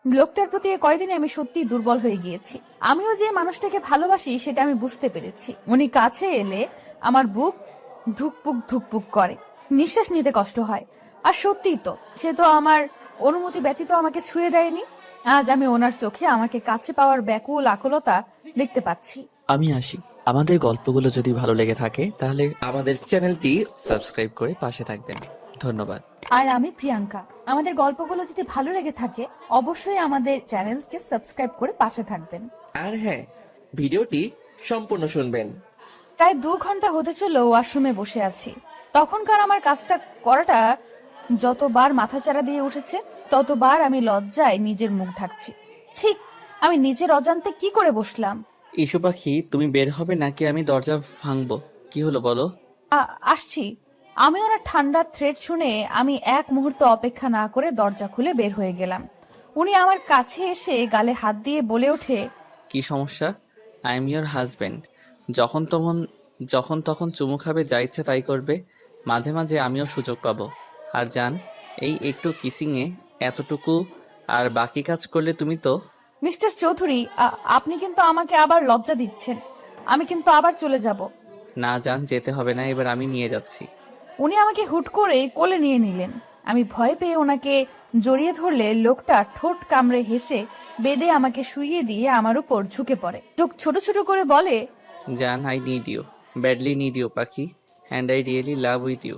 লোকটার প্রতি এই কয়দিনে আমি সত্যিই দুর্বল হয়ে গিয়েছি। আমিও যে মানুষটাকে ভালোবাসি সেটা আমি বুঝতে পেরেছি। উনি কাছে এলে আমার বুক ধুকপুক ধুকপুক করে, নিঃশ্বাস নিতে কষ্ট হয়। আর সত্যিই তো, সে তো আমার অনুমতি ব্যতীত আমাকে ছুঁয়ে দেয়নি। আজ আমি ওনার চোখে আমাকে কাছে পাওয়ার ব্যাকুল আকুলতা দেখতে পাচ্ছি। আমি আসি। আমাদের গল্পগুলো যদি ভালো লেগে থাকে তাহলে আমাদের চ্যানেলটি সাবস্ক্রাইব করে পাশে থাকবেন। ধন্যবাদ। আর আমি প্রিয়াঙ্কা। আমাদের গল্পগুলো যদি ভালো লেগে থাকে অবশ্যই আমাদের চ্যানেলকে সাবস্ক্রাইব করে পাশে থাকবেন। আর হ্যাঁ, ভিডিওটি সম্পূর্ণ শুনবেন। প্রায় 2 ঘন্টা হতে চলো ওয়াশরুমে বসে আছি। তখনকার আমার কাজটা করাটা যতবার মাথাচাড়া দিয়ে উঠেছে ততবার আমি লজ্জায় নিজের মুখ ঢাকছি। ঠিক, আমি নিজের অজান্তে কি করে বসলাম। ইস্যু পাখি, তুমি বের হবে নাকি আমি দরজা ভাঙবো? কি হলো বলো? আসছি। আমি ওনার ঠান্ডা থ্রেড শুনে আমি এক মুহূর্ত অপেক্ষা না করে দরজা খুলে বের হয়ে গেলাম। উনি আমার কাছে এসে গালে হাত দিয়ে বলে ওঠে, কি সমস্যা? I am your husband. যখন তখন যখন তখন চুমু খাবে, যা ইচ্ছে তাই করবে। মাঝে মাঝে আমিও সুযোগ পাবো। আর জান, এই একটু কিসিংয়ে এতটুকু, আর বাকি কাজ করলে তুমি তো। মিস্টার চৌধুরী, আপনি কিন্তু আমাকে আবার লজ্জা দিচ্ছেন। আমি কিন্তু আবার চলে যাব। না জান, যেতে হবে না, এবার আমি নিয়ে যাচ্ছি। উনি আমাকে হুট করে কোলে নিয়ে নিলেন। আমি ভয় পেয়ে ওনাকে জড়িয়ে ধরলে লোকটা ঠোঁট কামড়ে হেসে বেডে আমাকে শুইয়ে দিয়ে আমার উপর ঝুঁকে পড়ে। চোখ ছোট ছোট করে বলে, জান, I need you, badly need you পাখি, and I really love with you.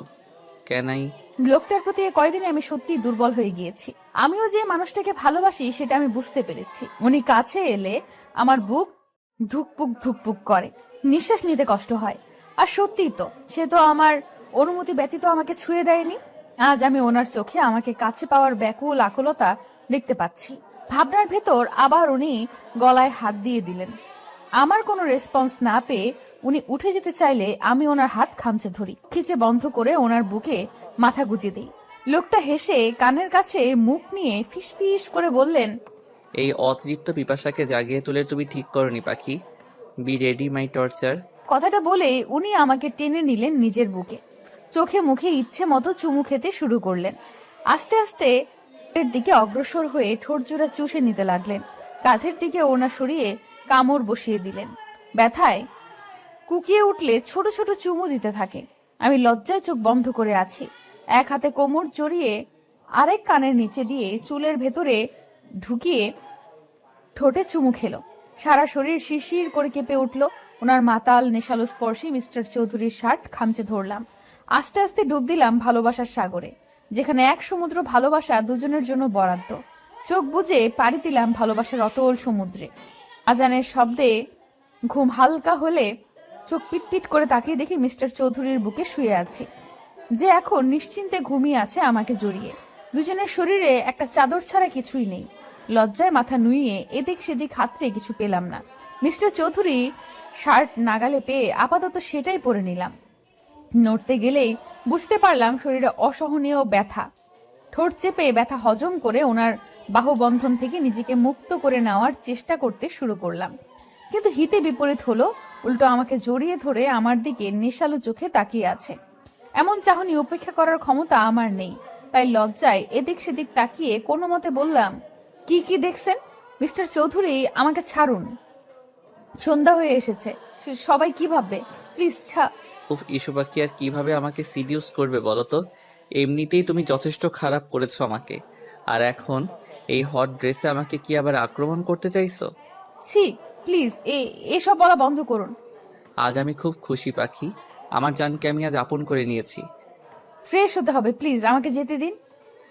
Can I? লোকটার প্রতি এই কয়দিনে আমি সত্যিই দুর্বল হয়ে গিয়েছি। আমিও যে মানুষটাকে ভালোবাসি সেটা আমি বুঝতে পেরেছি। উনি কাছে এলে আমার বুক ধুকপুক ধুকপুক করে, নিঃশ্বাস নিতে কষ্ট হয়। আর সত্যিই তো, সে তো আমার অনুমতি ব্যতীত আমাকে ছুঁয়ে দেয়নি। আজ আমি ওনার চোখে আমাকে কাছে পাওয়ার ব্যাকুল আকুলতা দেখতে পাচ্ছি। ভাবনার ভেতর আবার উনি গলায় হাত দিয়ে দিলেন। আমার কোনো রেসপন্স না পেয়ে উনি উঠে যেতে চাইলে আমি ওনার হাত খামচে ধরি, খিচে বন্ধ করে ওনার বুকে মাথা গুজে দিই। লোকটা হেসে কানের কাছে মুখ নিয়ে ফিসফিস করে বললেন, এই অতৃপ্ত পিপাসাকে জাগিয়ে তুলে তুমি ঠিক করনি পাখি। Be ready my torture. কথাটা বলে উনি আমাকে টেনে নিলেন নিজের বুকে। চোখে মুখে ইচ্ছে মতো চুমু খেতে শুরু করলেন। আস্তে আস্তে এর দিকে অগ্রসর হয়ে ঠোঁট জোড়া চুষে নিতে লাগলেন। কাঁধের দিকে ওনা সরিয়ে কামড় বসিয়ে দিলেন। ব্যথায় কুকিয়ে উঠলে ছোট ছোট চুমু দিতে থাকে। আমি লজ্জায় চোখ বন্ধ করে আছি। এক হাতে কোমর জড়িয়ে আরেক কানের নিচে দিয়ে চুলের ভেতরে ঢুকিয়ে ঠোঁটে চুমু খেলো। সারা শরীর শিরশির করে কেঁপে উঠল। ওনার মাতাল নেশালো স্পর্শী মিস্টার চৌধুরীর শার্ট খামচে ধরলাম। আস্তে আস্তে ডুব দিলাম ভালোবাসার সাগরে, যেখানে এক সমুদ্র ভালোবাসা দুজনের জন্য বরাদ্দ। চোখ বুজে পাড়ি দিলাম ভালোবাসার অতল সমুদ্রে। আজানের শব্দে ঘুম হালকা হলে চোখ পিটপিট করে তাকিয়ে দেখি মিস্টার চৌধুরীর বুকে শুয়ে আছি, যে এখন নিশ্চিন্তে ঘুমিয়ে আছে আমাকে জড়িয়ে। দুজনের শরীরে একটা চাদর ছাড়া কিছুই নেই। লজ্জায় মাথা নুইয়ে এদিক সেদিক হাতড়ে কিছু পেলাম না। মিস্টার চৌধুরী শার্ট নাগালে পেয়ে আপাতত সেটাই পরে নিলাম। নড়তে গেলেই বুঝতে পারলাম শরীরে অসহনীয় ব্যথা। ঠোঁট চেপে ব্যথা হজম করে ওনার বাহুবন্ধন থেকে নিজেকে মুক্ত করে নেওয়ার চেষ্টা করতে শুরু করলাম। কিন্তু হিতে বিপরীত হলো, উল্টো আমাকে জড়িয়ে ধরে আমার দিকে নেশালো চোখে তাকিয়ে আছে। এমন চাহনি উপেক্ষা করার ক্ষমতা আমার নেই। তাই লজ্জায় এদিক সেদিক তাকিয়ে কোনো মতে বললাম, কি কি দেখছেন? মিস্টার চৌধুরী, আমাকে ছাড়ুন। সন্ধ্যা হয়ে এসেছে, সবাই কি ভাববে? প্লিজ উফ, ইস্যু পাখি আর কিভাবে আমাকে সিডিউস করবে বলো তো? এমনিতেই তুমি যথেষ্ট খারাপ করেছো আমাকে, আর এখন এই হট ড্রেসে আমাকে কি আবার আক্রমণ করতে চাইছো? ছি, প্লিজ এসব বলা বন্ধ করুন। আজ আমি খুব খুশি পাখি, আমার জানকে আমি আজ আপন করে নিয়েছি। ফ্রেশ হতে হবে, প্লিজ আমাকে যেতে দিন।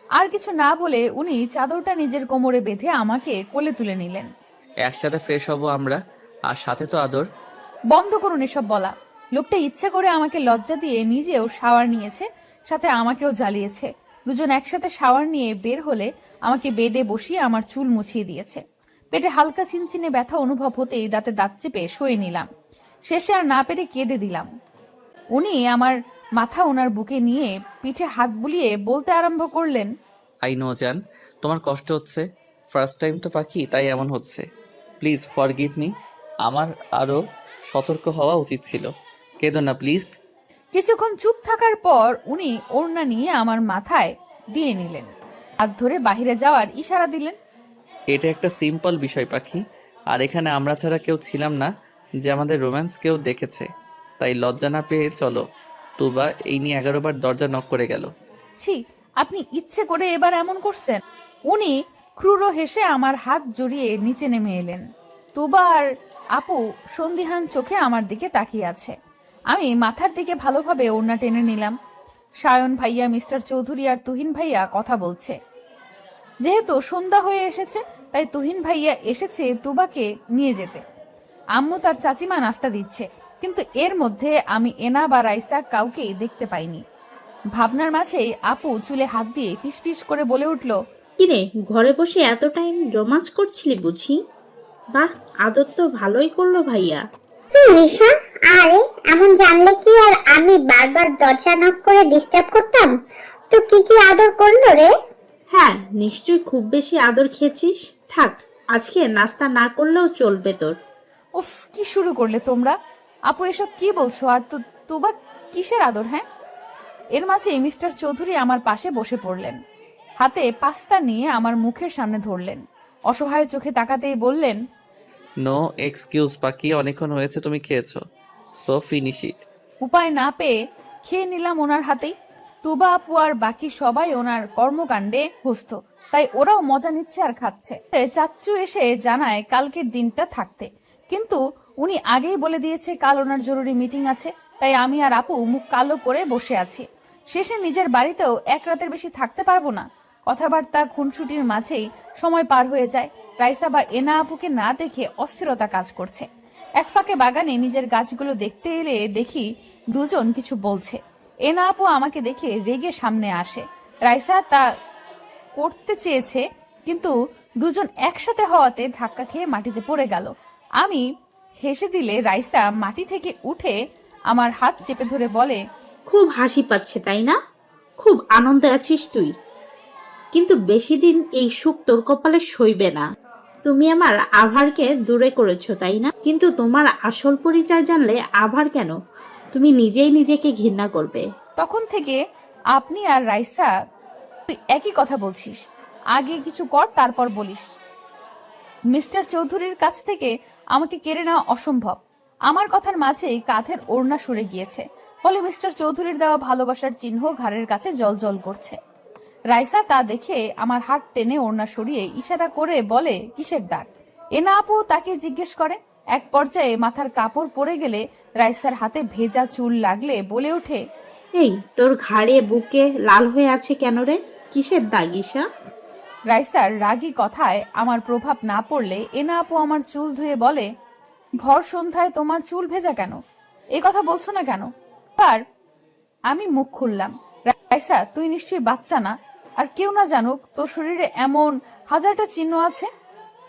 আর কিছু না বলে উনি চাদরটা নিজের কোমরে বেঁধে আমাকে কোলে তুলে নিলেন। একসাথে ফ্রেশ হব আমরা, আর সাথে তো আদর। বন্ধ করুন এসব বলা। লোকটা ইচ্ছা করে আমাকে লজ্জা দিয়ে নিজেও শাওয়ার নিয়েছে, সাথে আমাকেও জ্বালিয়েছে। দুজন একসাথে শাওয়ার নিয়ে বের হলে আমাকে বেডে বসিয়ে আমার চুল মুছিয়ে দিয়েছে। পেটে হালকা চিনচিনে ব্যথা অনুভব হতেই দাঁতে দাঁত চেপে শুয়ে নিলাম। শেষে আর না পেরে কেঁদে দিলাম। উনি আমার মাথা ওনার বুকে নিয়ে পিঠে হাত বুলিয়ে বলতে আরম্ভ করলেন, আই নো জান, তোমার কষ্ট হচ্ছে। ফার্স্ট টাইম তো পাখি, তাই এমন হচ্ছে। Please forgive me. আমার আরও সতর্ক হওয়া উচিত ছিল। কেঁদো না প্লিজ। কিছুক্ষণ চুপ থাকার পর উনি ওড়না নিয়ে আমার মাথায় দিয়ে নিলেন। হাত ধরে বাহিরে যাওয়ার ইশারা দিলেন। এটা একটা সিম্পল বিষয় পাখি, আর এখানে আমরা ছাড়া কেউ ছিলাম না যে আমাদের রোম্যান্স কেউ দেখেছে, তাই লজ্জা না পেয়ে চলো। তুবা এই নিয়ে 11 বার দরজা নক করে গেল। ছি, আপনি ইচ্ছে করে এবার এমন করছেন? উনি ক্রুর হেসে আমার হাত জড়িয়ে নিচে নেমে এলেন। তুবা আর আপু সন্দিহান চোখে আমার দিকে তাকিয়ে আছে। আমি মাথার দিকে ভালোভাবে ওড়না টেনে নিলাম। সায়ন ভাইয়া, মিস্টার চৌধুরী আর তুহিন ভাইয়া কথা বলছে। যেহেতু সন্ধ্যা হয়ে এসেছে, তাই তুহিন ভাইয়া এসেছে তুবাকে নিয়ে যেতে। আম্মু তার চাচিমা নাস্তা দিচ্ছে, কিন্তু এর মধ্যে আমি এনা বা রাইসা কাউকেই দেখতে পাইনি। ভাবনার মাঝেই আপু চুলে হাত দিয়ে ফিসফিস করে বলে উঠল, কিরে, ঘরে বসে এত টাইম রোমাঞ্চ করছিলি বুঝি? বাহ, আদর তো ভালোই করলো ভাইয়া। নিশা, আরে এমন জানলে কি আর আমি বারবার দরজা নক করে ডিস্টার্ব করতাম? তো কি কি আদর করলো রে? হ্যাঁ, নিশ্চয়ই খুব বেশি আদর খেয়েছিস। থাক, আজকে নাস্তা না করলেও চলবে তোর। উফ, কি শুরু করলে তোমরা? আপু এসব কি বলছো? আর তুবা কিসের আদর? হ্যাঁ। এর মাঝে মিস্টার চৌধুরী আমার পাশে বসে পড়লেন। হাতে পাস্তা নিয়ে আমার মুখের সামনে ধরলেন। অসহায় চোখে তাকাতেই বললেন, নো এক্সকিউজ পাখি, অনেকক্ষণ হয়েছে তুমি খেয়েছো, সো ফিনিশ ইট। উপায় না পেয়ে খেয়ে নিলাম ওনার হাতেই। তুবা আপু আর বাকি সবাই ওনার কর্মকাণ্ডে ব্যস্ত, তাই ওরাও মজা নিচ্ছে আর খাচ্ছে। চাচ্চু এসে জানায় কালকের দিনটা থাকতে, কিন্তু উনি আগেই বলে দিয়েছে কাল ওনার জরুরি মিটিং আছে। তাই আমি আর আপু মুখ কালো করে বসে আছি। শেষে নিজের বাড়িতেও এক রাতের বেশি থাকতে পারবো না। কথাবার্তা খুনসুটির মাঝেই সময় পার হয়ে যায়। রাইসা বা এনা আপুকে না দেখে অস্থিরতা কাজ করছে। এক ফাঁকে বাগানে নিজের গাছগুলো দেখতে এলে দেখি দুজন কিছু বলছে। এনা আপু আমাকে দেখে রেগে সামনে আসে। রাইসা তা করতে চেয়েছে, কিন্তু দুজন একসাথে হওয়াতে ধাক্কা খেয়ে মাটিতে পড়ে গেল। আমি হেসে দিলে রাইসা মাটি থেকে উঠে আমার হাত চেপে ধরে বলে, খুব হাসি পাচ্ছে তাই না? খুব আনন্দে আছিস তুই, কিন্তু বেশি দিন এই সুখ তোর কপালে সইবে না। তুমি আমার আভারকে দূরে করেছো তাই না? কিন্তু তোমার আসল পরিচয় জানলে আভার কেন, তুমি নিজেই নিজেকে ঘৃণা করবে। তখন থেকে আপনি আর রাইসা তুই একই কথা বলছিস। আগে কিছু কর, তারপর বলিস। মিস্টার চৌধুরীর কাছ থেকে আমাকে কেড়ে নেওয়া অসম্ভব। আমার কথার মাঝেই কাঁধের ওড়না সরে গিয়েছে, ফলে মিস্টার চৌধুরীর দেওয়া ভালোবাসার চিহ্ন ঘাড়ের কাছে জ্বলজ্বল করছে। রাইসা তা দেখে আমার হাত টেনে ওড়না সরিয়ে ইশারা করে বলে, কিসের ডাক? এনা আপু তাকে জিজ্ঞেস করে। এক পর্যায়ে মাথার কাপড় পরে গেলে রাইসার হাতে ভেজা চুল লাগলে বলে ওঠে, এই, তোর ঘাড়ে বুকে লাল হয়ে আছে কেন রে? কিসের দাগিসা? রাইসার রাগী কথায় আমার প্রভাব না পড়লে এনা আপু আমার চুল ধুয়ে বলে, ভর সন্ধ্যায় তোমার চুল ভেজা কেন? এ কথা বলছো না কেন? আর আমি মুখ খুললাম, রাইসা তুই নিশ্চয়ই বাচ্চা না, আর কেউ না জানুক তোর শরীরে এমন হাজারটা চিহ্ন আছে।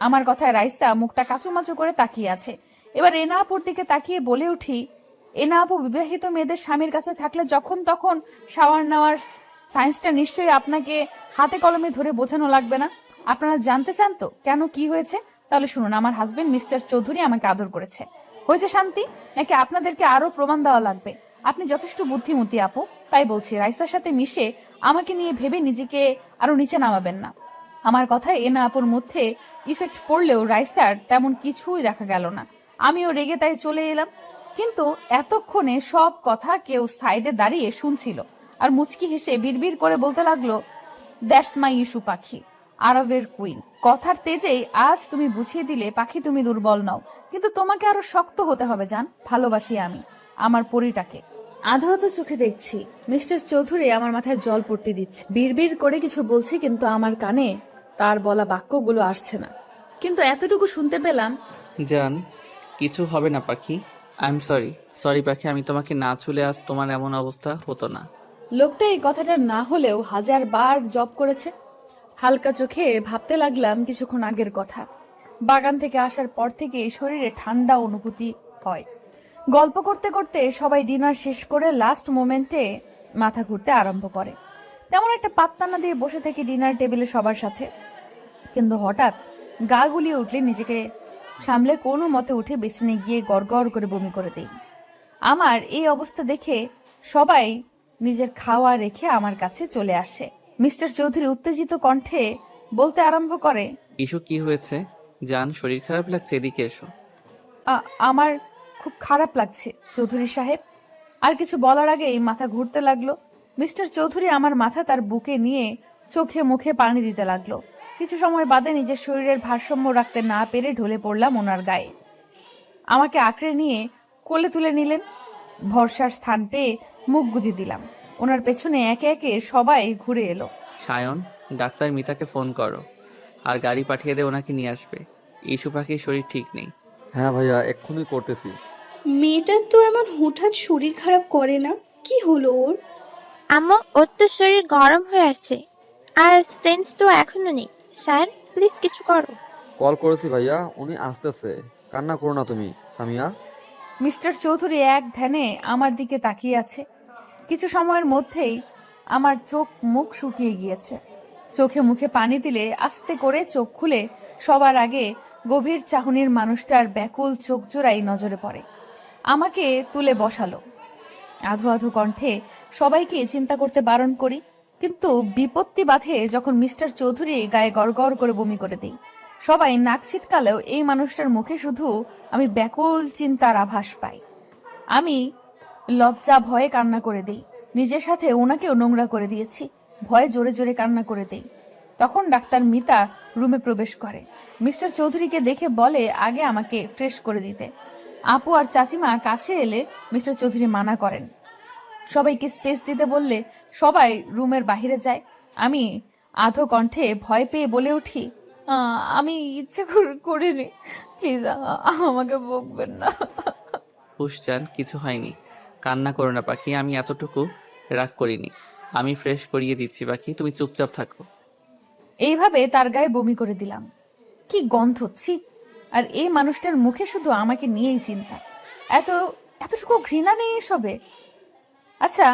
আমার কথায় রাইসা মুখটা কাচুমাচু করে তাকিয়ে আছে। এবার এনা আপুর দিকে তাকিয়ে বলে উঠি, এনা আপু বিবাহিত মেয়েদের স্বামীর কাছে থাকলে যখন তখন শাওয়ার নেওয়ার সায়েন্সটা নিশ্চয়ই আপনাকে হাতে কলমে ধরে বোঝানো লাগবে না। আপনারা জানতে চান তো কেন, কি হয়েছে? তাহলে শুনুন, আমার হাজবেন্ড মিস্টার চৌধুরী আমাকে আদর করেছে। হয়েছে শান্তি, নাকি আপনাদেরকে আরো প্রমাণ দেওয়া লাগবে? আপনি যথেষ্ট বুদ্ধিমতী আপু, তাই বলছি রাইসার সাথে মিশে আমাকে নিয়ে ভেবে নিজেকে আরো নিচে নামাবেন না। আমার কথায় এনা আপুর মধ্যে ইফেক্ট পড়লেও রাইসার তেমন কিছুই দেখা গেল না। আমিও রেগে তাই চলে এলাম। কিন্তু এতক্ষণে সব কথা কেউ সাইডে দাঁড়িয়ে শুনছিল, আর মুচকি হেসে বিড়বিড় করে বলতে লাগলো, দ্যাটস মাই ইস্যু পাখি, আরবের কুইন। কথার তেজেই আজ তুমি বুঝিয়ে দিলে পাখি তুমি দুর্বল নও, কিন্তু তোমাকে আরো শক্ত হতে হবে জান। ভালোবাসি আমি আমার পরিটাকে। আধো আধো চোখে দেখছি মিস্টার চৌধুরী আমার মাথায় জল পড়তে দিচ্ছে। বিড়বিড় করে কিছু বলছে, কিন্তু আমার কানে তার বলা বাক্যগুলো আসছে না। কিন্তু এতটুকু শুনতে পেলাম, জান, কিছু হবে না পাখি। আই এম সরি পাখি, আমি তোমাকে না ছুলে আজ তোমার এমন অবস্থা হতো না। লোকটা এই কথাটা না হলেও 1000 বার জব করেছে। হালকা চোখে ভাবতে লাগলাম কিছুক্ষণ আগের কথা। বাগান থেকে আসার পর থেকে শরীরে ঠান্ডা অনুভূতি হয়। গল্প করতে করতে সবাই ডিনার শেষ করে লাস্ট মোমেন্টে মাথা ঘুরতে আরম্ভ করে। তেমন একটা পাত্তা না দিয়ে বসে থেকে ডিনার টেবিলে সবার সাথে, কিন্তু হঠাৎ গা গুলিয়ে উঠলে নিজেকে সামলে কোনো মতে উঠে বেসিনে গিয়ে গড়গড় করে বমি করে দেই। আমার এই অবস্থা দেখে সবাই নিজের খাওয়া রেখে আমার কাছে চলে আসে। মিস্টার চৌধুরী উত্তেজিত কণ্ঠে বলতে আরম্ভ করে, ইস্যু কি হয়েছে? জান, শরীর খারাপ লাগছে, এদিকে এসো। আমার খুব খারাপ লাগছে চৌধুরী সাহেব। আর কিছু বলার আগেই মাথা ঘুরতে লাগলো। মিস্টার চৌধুরী আমার মাথা তার বুকে নিয়ে চোখে মুখে পানি দিতে লাগলো। কিছু সময় বাদে নিজের শরীরের ভারসাম্য রাখতে না পেরে ঢলে পড়লাম ওনার গায়ে। আমাকে আঁকড়ে নিয়ে কোলে তুলে নিলেন। ভরসার স্থান পেয়ে মুখ গুজে দিলাম। ওনার পেছনে একে একে সবাই ঘুরে এলো। সায়ন, ডাক্তার মিতাকে ফোন করো আর গাড়ি পাঠিয়ে দে, ওনাকে নিয়ে আসবে। ইস্যু পাখির শরীর ঠিক নেই। হ্যাঁ ভাইয়া, এক্ষুনি করতেছি। মেয়েটার তো এমন হুটহাট শরীর খারাপ করে না, কি হলো ওর? আম্মু, ওর তো শরীর গরম হয়ে আসছে, আর সেন্স তো এখনো নেই। স্যার, প্লিজ কিছু করো। কল করেছি ভাইয়া, উনি আসতেছে। কান্না করো না তুমি সামিয়া। মিস্টার চৌধুরী এক ধ্যানে আমার দিকে তাকিয়ে আছে। কিছু সময়ের মধ্যেই আমার চোখ মুখ শুকিয়ে গিয়েছে। চোখে মুখে পানি দিলে আস্তে করে চোখ খুলে সবার আগে গভীর চাহনির মানুষটার ব্যাকুল চোখ জোড়াই নজরে পড়ে। আমাকে তুলে বসালো। আধো আধো কণ্ঠে সবাইকে চিন্তা করতে বারণ করি, কিন্তু বিপত্তি বাধে যখন মিস্টার চৌধুরী গায়ে গড়গড় করে বমি করে দেই। সবাই নাক ছিটকালেও এই মানুষটার মুখে শুধু আমি ব্যাকুল চিন্তার আভাস পাই। আমি লজ্জা ভয়ে কান্না করে দেই। নিজের সাথে ওনাকেও নোংরা করে দিয়েছি। ভয়ে জোরে জোরে কান্না করে দেই। তখন ডাক্তার মিতা রুমে প্রবেশ করে। মিস্টার চৌধুরীকে দেখে বলে আগে আমাকে ফ্রেশ করে দিতে। আপু আর চাচিমা কাছে এলে মিস্টার চৌধুরী মানা করেন। সবাইকে স্পেস দিতে বললে সবাই রুমের বাহিরে যায়। আমি আধো কণ্ঠে ভয় পেয়ে বলে উঠি, আমি ইচ্ছে করিনি, প্লিজ আমাকে বকবেন না। হুশজান, কিছু হয়নি, কান্না করো না পাখি। আমি এতটুকু রাগ করিনি। আমি ফ্রেশ করিয়ে দিচ্ছি পাখি, তুমি চুপচাপ থাকো। এইভাবে তার গায়ে বমি করে দিলাম। কি গন্ধ, ছি! আর এই মানুষটার মুখে শুধু আমাকে নিয়েই চিন্তা। এতটুকু ঘৃণা নেই এসবে। আচ্ছা,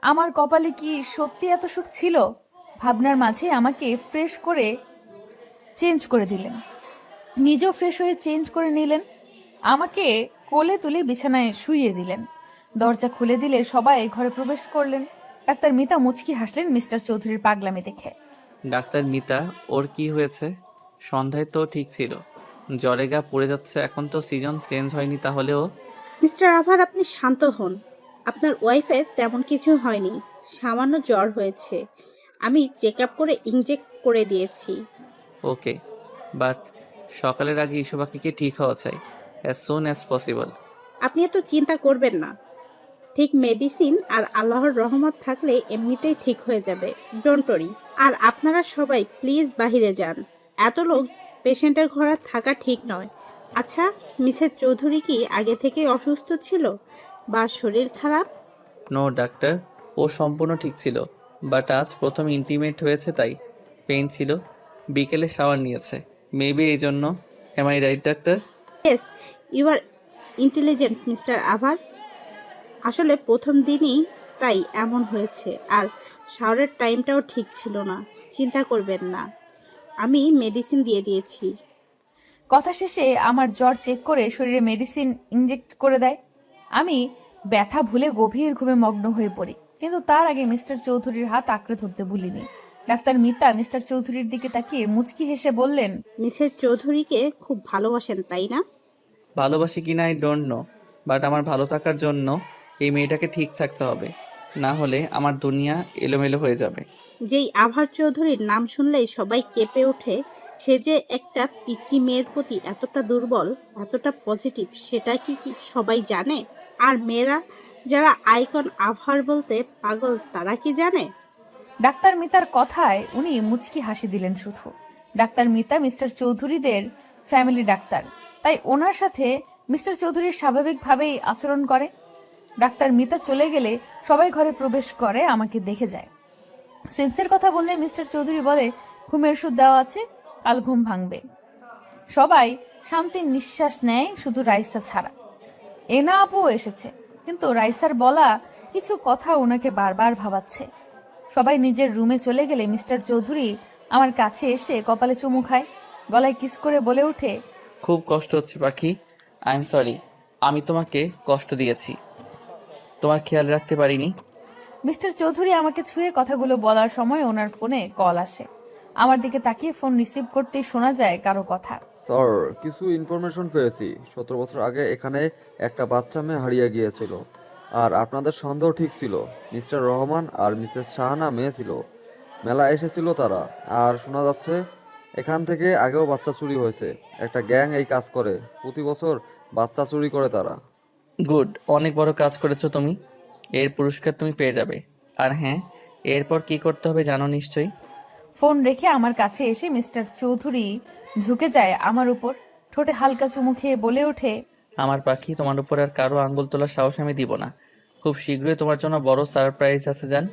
আমার কপালে কি সত্যি এত সুখ ছিল? ভাবনার মাঝে আমাকে ফ্রেশ করে চেঞ্জ করে দিলেন। নিজেও ফ্রেশ হয়ে চেঞ্জ করে নিলেন। আমাকে কোলে তুলে বিছানায় শুইয়ে দিলেন। দরজা খুলে দিলে সবাই ঘরে প্রবেশ করলেন। ডাক্তার মিতা মুচকি হাসলেন মিস্টার চৌধুরীর পাগলামি দেখে। ডাক্তার মিতা, ওর কি হয়েছে? সন্ধ্যায় তো ঠিক ছিল, জ্বরে গা পড়ে যাচ্ছে। এখন তো সিজন চেঞ্জ হয়নি, তাহলেও। মিস্টার আভার, আপনি শান্ত হন। আপনার ওয়াইফের তেমন কিছু হয়নি, সামান্য জ্বর হয়েছে। আমি চেক আপ করে ইনজেক্ট করে দিয়েছি। ওকে, বাট সকালের আগে ইস্যু পাখিকে ঠিক হওয়া চাই, অ্যাজ সুন অ্যাজ পসিবল। আপনি এত চিন্তা করবেন না। ঠিক মেডিসিন আর আল্লাহর রহমত থাকলে এমনিতেই ঠিক হয়ে যাবে। Don't worry. আর আপনারা সবাই প্লিজ বাহিরে যান। এত লোক পেশেন্টের ঘরে থাকা ঠিক নয়। আচ্ছা, মিসেস চৌধুরী কি আগে থেকেই অসুস্থ ছিল বা শরীর খারাপ? নো ডাক্তার, ও সম্পূর্ণ ঠিক ছিল, বাট আজ প্রথম ইন্টিমেট হয়েছে তাই পেইন ছিল। বিকেলে শাওয়ার নিয়েছে, মেবি এই জন্য। Am I right doctor? Yes, you are intelligent mister Abhar. আসলে প্রথম দিনই তাই এমন হয়েছে। আর শাওয়ারের টাইমটাও ঠিক ছিল না। চিন্তা করবেন না, আমি মেডিসিন দিয়ে দিয়েছি। কথা শেষে আমার জ্বর চেক করে শরীরে মেডিসিন ইনজেক্ট করে দেয়। আমি ব্যথা ভুলে গভীর ঘুমে মগ্ন হয়ে পড়ি, কিন্তু তার আগে মিস্টার চৌধুরীর হাত আঁকড়ে ধরতে ভুলিনি। ডাক্তার মিতা মিস্টার চৌধুরীর দিকে তাকিয়ে মুচকি হেসে বললেন, মিসেস চৌধুরীকে খুব ভালোবাসেন তাই না? ভালোবাসি কিনা আই ডোন্ট নো, বাট আমার ভালো থাকার জন্য এই মেয়েটাকে ঠিক থাকতে হবে, না হলে আমার দুনিয়া এলোমেলো হয়ে যাবে। যেই আভার চৌধুরীর নাম শুনলেই সবাই কেঁপে ওঠে, সে যে একটা পিচ্চি মেয়ের প্রতি এতটা দুর্বল, এতটা পজিটিভ, সেটা কি সবাই জানে? আর মেয়েরা যারা আইকন আভার বলতে পাগল, তারা কি জানে? ডাক্তার মিতার কথায় উনি মুচকি হাসি দিলেন শুধু। ডাক্তার মিতা মিস্টার চৌধুরীদের ফ্যামিলি ডাক্তার, তাই ওনার সাথে মিস্টার চৌধুরী স্বাভাবিকভাবেই আচরণ করে। ডাক্তার মিতা চলে গেলে সবাই ঘরে প্রবেশ করে, আমাকে দেখে যায়। সেন্সের কথা বললে মিস্টার চৌধুরী বলে, ঘুমের ওষুধ দেওয়া আছে, কাল ঘুম ভাঙবে। সবাই শান্তির নিঃশ্বাস নেয়, শুধু রাইসা ছাড়া। এনা আপুও এসেছে, কিন্তু রাইসার বলা কিছু কথা ওনাকে বারবার ভাবাচ্ছে। সবাই নিজের রুমে চলে গেলে মিস্টার চৌধুরী আমার কাছে এসে কপালে চুমু খায়, গলায় কিস করে বলে ওঠে, খুব কষ্ট হচ্ছে পাখি, আই এম সরি। আমি তোমাকে কষ্ট দিয়েছি, তোমার খেয়াল রাখতে পারিনি। মিস্টার চৌধুরী আমাকে ছুঁয়ে কথাগুলো বলার সময় ওনার ফোনে কল আসে। আমার দিকে তাকিয়ে ফোন রিসিভ করতেই শোনা যায় কারো কথা। স্যার, কিছু ইনফরমেশন পেয়েছি। 17 বছর আগে এখানে একটা বাচ্চা মেয়ে হারিয়ে গিয়েছিল, আর আপনাদের সন্দেহ ঠিক ছিল। মিস্টার রহমান আর মিসেস শাহানা মেয়ে ছিল, মেলা এসেছিল তারা। আর শোনা যাচ্ছে এখান থেকে আগেও বাচ্চা চুরি হয়েছে। একটা গ্যাং এই কাজ করে, প্রতি বছর বাচ্চা চুরি করে তারা। গুড, অনেক বড় কাজ করেছো তুমি। এর পুরস্কার তুমি পেয়ে যাবে। আর হ্যাঁ, এরপর কি করতে হবে জানো নিশ্চয়ই। ফোন রেখে আমার কাছে এসে মিস্টার চৌধুরী ঝুঁকে যায় আমার উপর, ঠোঁটে হালকা চুমু খেয়ে বলে ওঠে, আমার পাখি, তোমার উপর আর কারো আঙ্গুল তোলার সাহস আমি দিব না। খুব শীঘ্রই তোমার জন্য বড় সারপ্রাইজ আছে জান।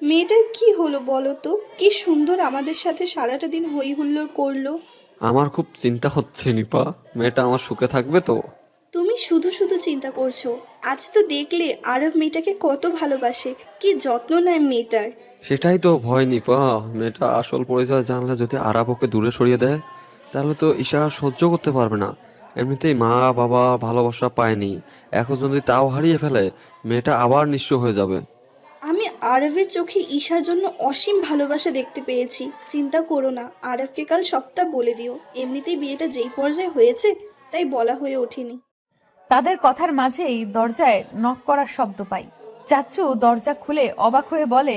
মেয়েটার কি হলো বলো তো? কি সুন্দর আমাদের সাথে সারাটা দিন হই হুল্লোড় করলো। আমার খুব চিন্তা হচ্ছে নিপা, মেয়েটা আমার সুখে থাকবে তো? তুমি শুধু শুধু চিন্তা করছো। আজ তো দেখলে আরব মেয়েটাকে কত ভালোবাসে, কি যত্ন নেয় মেয়েটার। সেটাই তো ভয় নিপা, মেয়েটা আসল পরিচয় জানলে যদি আরাব ওকে দূরে সরিয়ে দেয়, তাহলে তো ঈশা সহ্য করতে পারবে না। এমনিতেই মা বাবা ভালোবাসা পায়নি, এখন যদি তাও হারিয়ে ফেলে, মেয়েটা আবার নিঃস্ব হয়ে যাবে। আমি আরবের চোখে ঈশার জন্য অসীম ভালোবাসা দেখতে পেয়েছি। চিন্তা করো না, আরবকে কাল সবটা বলে দিও। এমনিতেই বিয়েটা যেই পর্যায়ে হয়েছে, তাই বলা হয়ে ওঠেনি। তাদের কথার মাঝেই দরজায় নক করার শব্দ পাই। চাচ্চু দরজা খুলে অবাক হয়ে বলে,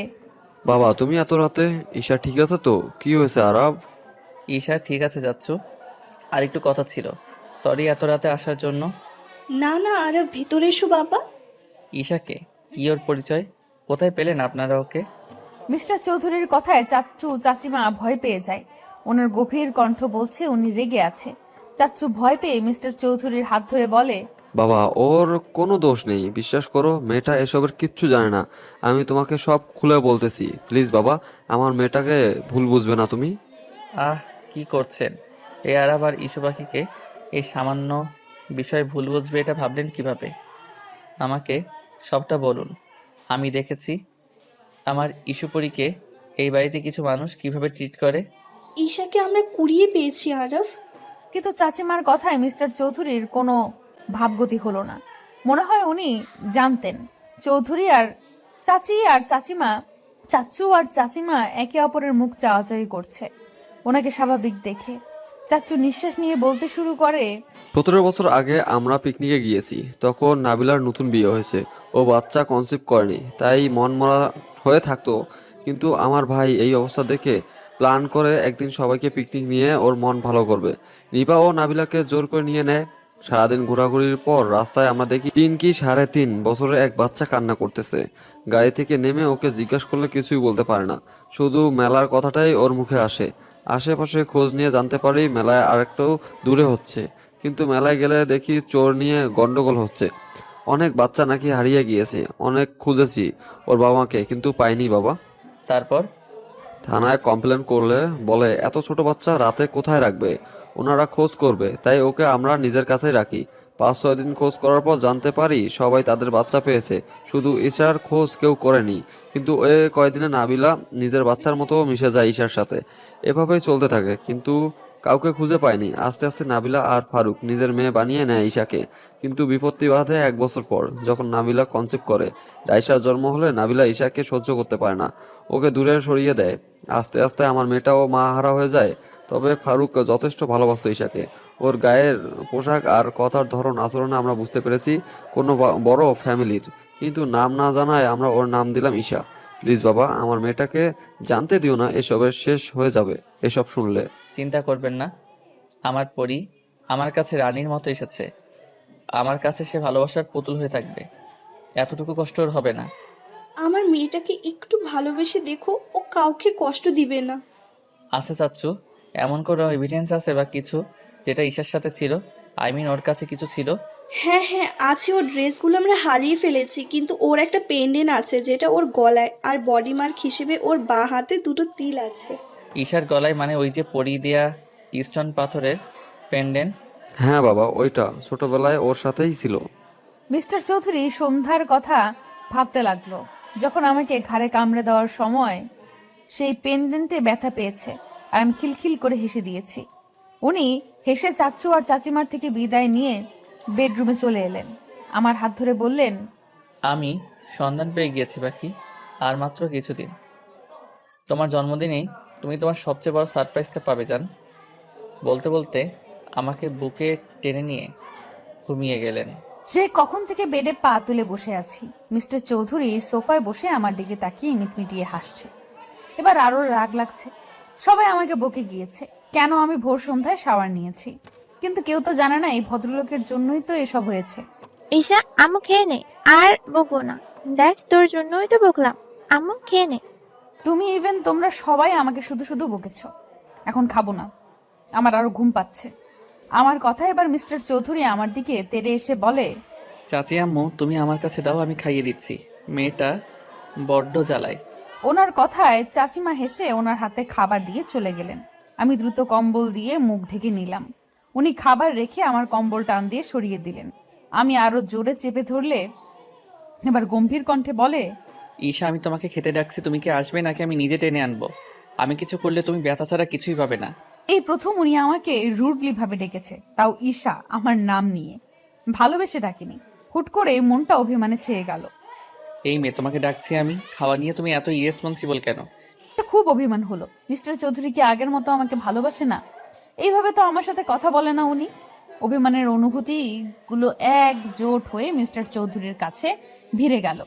বাবা, তুমি এত রাতে? ঈশা ঠিক আছে তো? কি হয়েছে আরাব? ঈশা ঠিক আছে যাচ্ছো? আর একটু কথা ছিল। সরি এত রাতে আসার জন্য। না না, আরব ভেতরে এসো বাবা। ঈশাকে? কি ওর পরিচয়? কোথায় পেলেন আপনারা ওকে? মিস্টার চৌধুরীর কথায় চাচ্চু চাচিমা ভয় পেয়ে যায়। ওনার গভীর কণ্ঠ বলছে উনি রেগে আছে। চাচ্চু ভয় পেয়ে মিস্টার চৌধুরীর হাত ধরে বলে, বাবা, ওর কোনো দোষ নেই, বিশ্বাস করো, মেয়েটা এসবের কিচ্ছু জানে না। আমি তোমাকে সব খুলে বলতেছি, প্লিজ বাবা, আমার মেয়েটাকে ভুল বুঝবে না তুমি। আহ, কি করছেন? এই আরাব আর ইস্যু পাখিকে এই সামান্য বিষয়ে ভুল বুঝবে এটা ভাবলেন কিভাবে? আমাকে সবটা বলুন। আমি দেখেছি আমার ইস্যুপরীকে এই বাড়িতে কিছু মানুষ কিভাবে ট্রিট করে। ঈশাকে আমরা কুড়িয়ে পেয়েছি আরব। কিন্তু চাচিমার কথায় মিস্টার চৌধুরীর কোনো ভাবগতি হলো না। মনে হয় উনি জানতেন চৌধুরী আর চাচিমা, চাচ্চু আর চাচিমা একে অপরের মুখ চাওয়াচাওয়ি করছে ওনাকে স্বাভাবিক দেখে। চাচ্চু নিঃশ্বাস নিয়ে বলতে শুরু করে, 17 বছর আগে আমরা পিকনিকে গিয়েছি, তখন নাবিলার নতুন বিয়ে হয়েছে। ও বাচ্চা কনসিভ করেনি, তাই মন মরা হয়ে থাকতো। কিন্তু আমার ভাই এই অবস্থা দেখে প্ল্যান করে একদিন সবাইকে পিকনিক নিয়ে ওর মন ভালো করবে। নিপা ও নাবিলাকে জোর করে নিয়ে নেয়। সারাদিন ঘোরাঘুরির পর রাস্তায় আমরা দেখি 3 কি 3.5 বছরের এক বাচ্চা কান্না করতেছে। গাড়ি থেকে নেমে ওকে জিজ্ঞাসা করলে কিছুই বলতে পারে না, শুধু মেলার কথাটাই ওর মুখে আসে। আশেপাশে খোঁজ নিয়ে জানতে পারি মেলায় আরেকটু দূরে হচ্ছে, কিন্তু মেলায় গেলে দেখি চোর নিয়ে গন্ডগোল হচ্ছে। অনেক বাচ্চা নাকি হারিয়ে গিয়েছে, অনেক খুঁজেছি ওর বাবাকে, কিন্তু পাইনি বাবা। তারপর থানায় কমপ্লেন করলে বলে এত ছোট বাচ্চা রাতে কোথায় রাখবে, ওনারা খোঁজ করবে, তাই ওকে আমরা নিজের কাছেই রাখি। 5-6 দিন খোঁজ করার পর জানতে পারি সবাই তাদের বাচ্চা পেয়েছে, শুধু ঈশার খোঁজ কেউ করেনি। কিন্তু এ কয়দিনে নাবিলা নিজের বাচ্চার মতো মিশে যায় ঈশার সাথে। এভাবেই চলতে থাকে, কিন্তু কাউকে খুঁজে পায়নি। আস্তে আস্তে নাবিলা আর ফারুক নিজের মেয়ে বানিয়ে নেয় ঈশাকে। কিন্তু বিপত্তি বাধে 1 বছর পর, যখন নাবিলা কনসিভ করে। রাইসার জন্ম হলে নাবিলা ঈশাকে সহ্য করতে পারে না, ওকে দূরে সরিয়ে দেয়। আস্তে আস্তে আমার মেয়েটাও মা হারা হয়ে যায়। তবে ফারুক যথেষ্ট ভালোবাসতো ঈশাকে। ওর গায়ের পোশাক আর কথার ধরন আচরণে আমরা বুঝতে পেরেছি কোনো বড় ফ্যামিলির। কিন্তু নাম না জানায় আমরা ওর নাম দিলাম ঈশা। প্লিজ বাবা, আমার মেয়েটাকে জানতে দিও না, এসবের শেষ হয়ে যাবে এসব শুনলে। চিন্তা করবেন না, আমার পরি আমার কাছে রানীর মতো এসেছে। আমার কাছে সে ভালোবাসার পুতুল হয়ে থাকবে, এতটুকু কষ্ট ওর হবে না। আমার মেয়েটাকে একটু ভালোবেসে দেখো, ও কাউকে কষ্ট দিবে না। আচ্ছা চাচ্চু, এমন কোনো এভিডেন্স আছে বা কিছু যেটা ঈশার সাথে ছিল? ওর কাছে কিছু ছিল? হ্যাঁ হ্যাঁ আছে, ওর ড্রেসগুলো আমরা হারিয়ে ফেলেছি, কিন্তু ওর একটা পেন্ডেন্ট আছে যেটা ওর গলায়, আর বডি মার্ক হিসেবে ওর বাঁ হাতে 2টো তিল আছে। ঈশার গলায় মানে ওই যে পরি দেয়া স্টোন পাথরের পেন্ডেন্ট? হ্যাঁ বাবা, ওইটা ছোটবেলায় ওর সাথেই ছিল। মিস্টার চৌধুরী সন্ধ্যার কথা ভাবতে লাগলো, যখন আমাকে ঘাড়ে কামড়ে দেওয়ার সময় সেই পেন্ডেন্টে ব্যথা পেয়েছে, আর আমি খিলখিল করে হেসে দিয়েছি। উনি হেসে চাচ্চু আর চাচিমার থেকে বিদায় নিয়ে বেডরুমে চলে এলেন। আমার হাত ধরে বললেন, আমি সন্ধান পেয়ে গিয়েছি পাখি, আর মাত্র কিছুদিন। তোমার জন্মদিনেই তুমি তোমার সবচেয়ে বড় সারপ্রাইজটা পাবে জান। বলতে বলতে আমাকে বুকে টেনে নিয়ে ঘুমিয়ে গেলেন। সে কখন থেকে বেডে পা তুলে বসে আছি। মিস্টার চৌধুরী সোফায় বসে আমার দিকে তাকিয়ে মিটমিটিয়ে হাসছে। এবার আরো রাগ লাগছে। সবাই আমাকে বকে গিয়েছে কেন আমি ভোর সন্ধ্যায় শাওয়ার নিয়েছি, কিন্তু কেউ তো জানে না এই ভদ্রলোকের জন্যই তো এসব হয়েছে। ঈশা, আম্মু খেয়ে নে, আর বকবো না। দেখ, তোর জন্যই তো বকলাম। আম্মু খেয়ে নে। তুমি ইভেন তোমরা সবাই আমাকে শুধু শুধু বকেছো। এখন খাবো না, আমার আরো ঘুম পাচ্ছে। আমার কথা এবার মিস্টার চৌধুরী আমার দিকে তেড়ে এসে বলে, চাচি আম্মু তুমি আমার কাছে দাও, আমি খাইয়ে দিচ্ছি। মেয়েটা বড্ড জ্বালায়। ওনার কথায় চাচিমা হেসে ওনার হাতে খাবার দিয়ে চলে গেলেন। আমি দ্রুত কম্বল দিয়ে মুখ ঢেকে নিলাম। উনি খাবার রেখে আমার কম্বল টান দিয়ে সরিয়ে দিলেন। আমি আরো জোরে চেপে ধরলে এবার গম্ভীর কণ্ঠে বলে, ঈশা আমি তোমাকে খেতে ডাকছি, তুমি কি আসবে নাকি আমি নিজে টেনে আনবো? আমি কিছু করলে তুমি ব্যথা ছাড়া কিছুই পাবে না। এই প্রথম উনি আমাকে রুডলি ভাবে ডেকেছে, তাও ঈশা আমার নাম নিয়ে। ভালোবেসে ডাকিনি। হুট করে মনটা অভিমানে ছেয়ে গেল। এই মেয়ে তোমাকে ডাকছি আমি, খাওয়া নিয়ে তুমি এত ইরেসপন্সিবল কেন? এটা খুব অভিমান হলো। মিস্টার চৌধুরী কি আগের মতো আমাকে ভালোবাসে না? এইভাবে তো আমার সাথে কথা বলে না উনি। অভিমানের অনুভূতি গুলো একজোট হয়ে মিস্টার চৌধুরীর কাছে ভিড়ে গেল।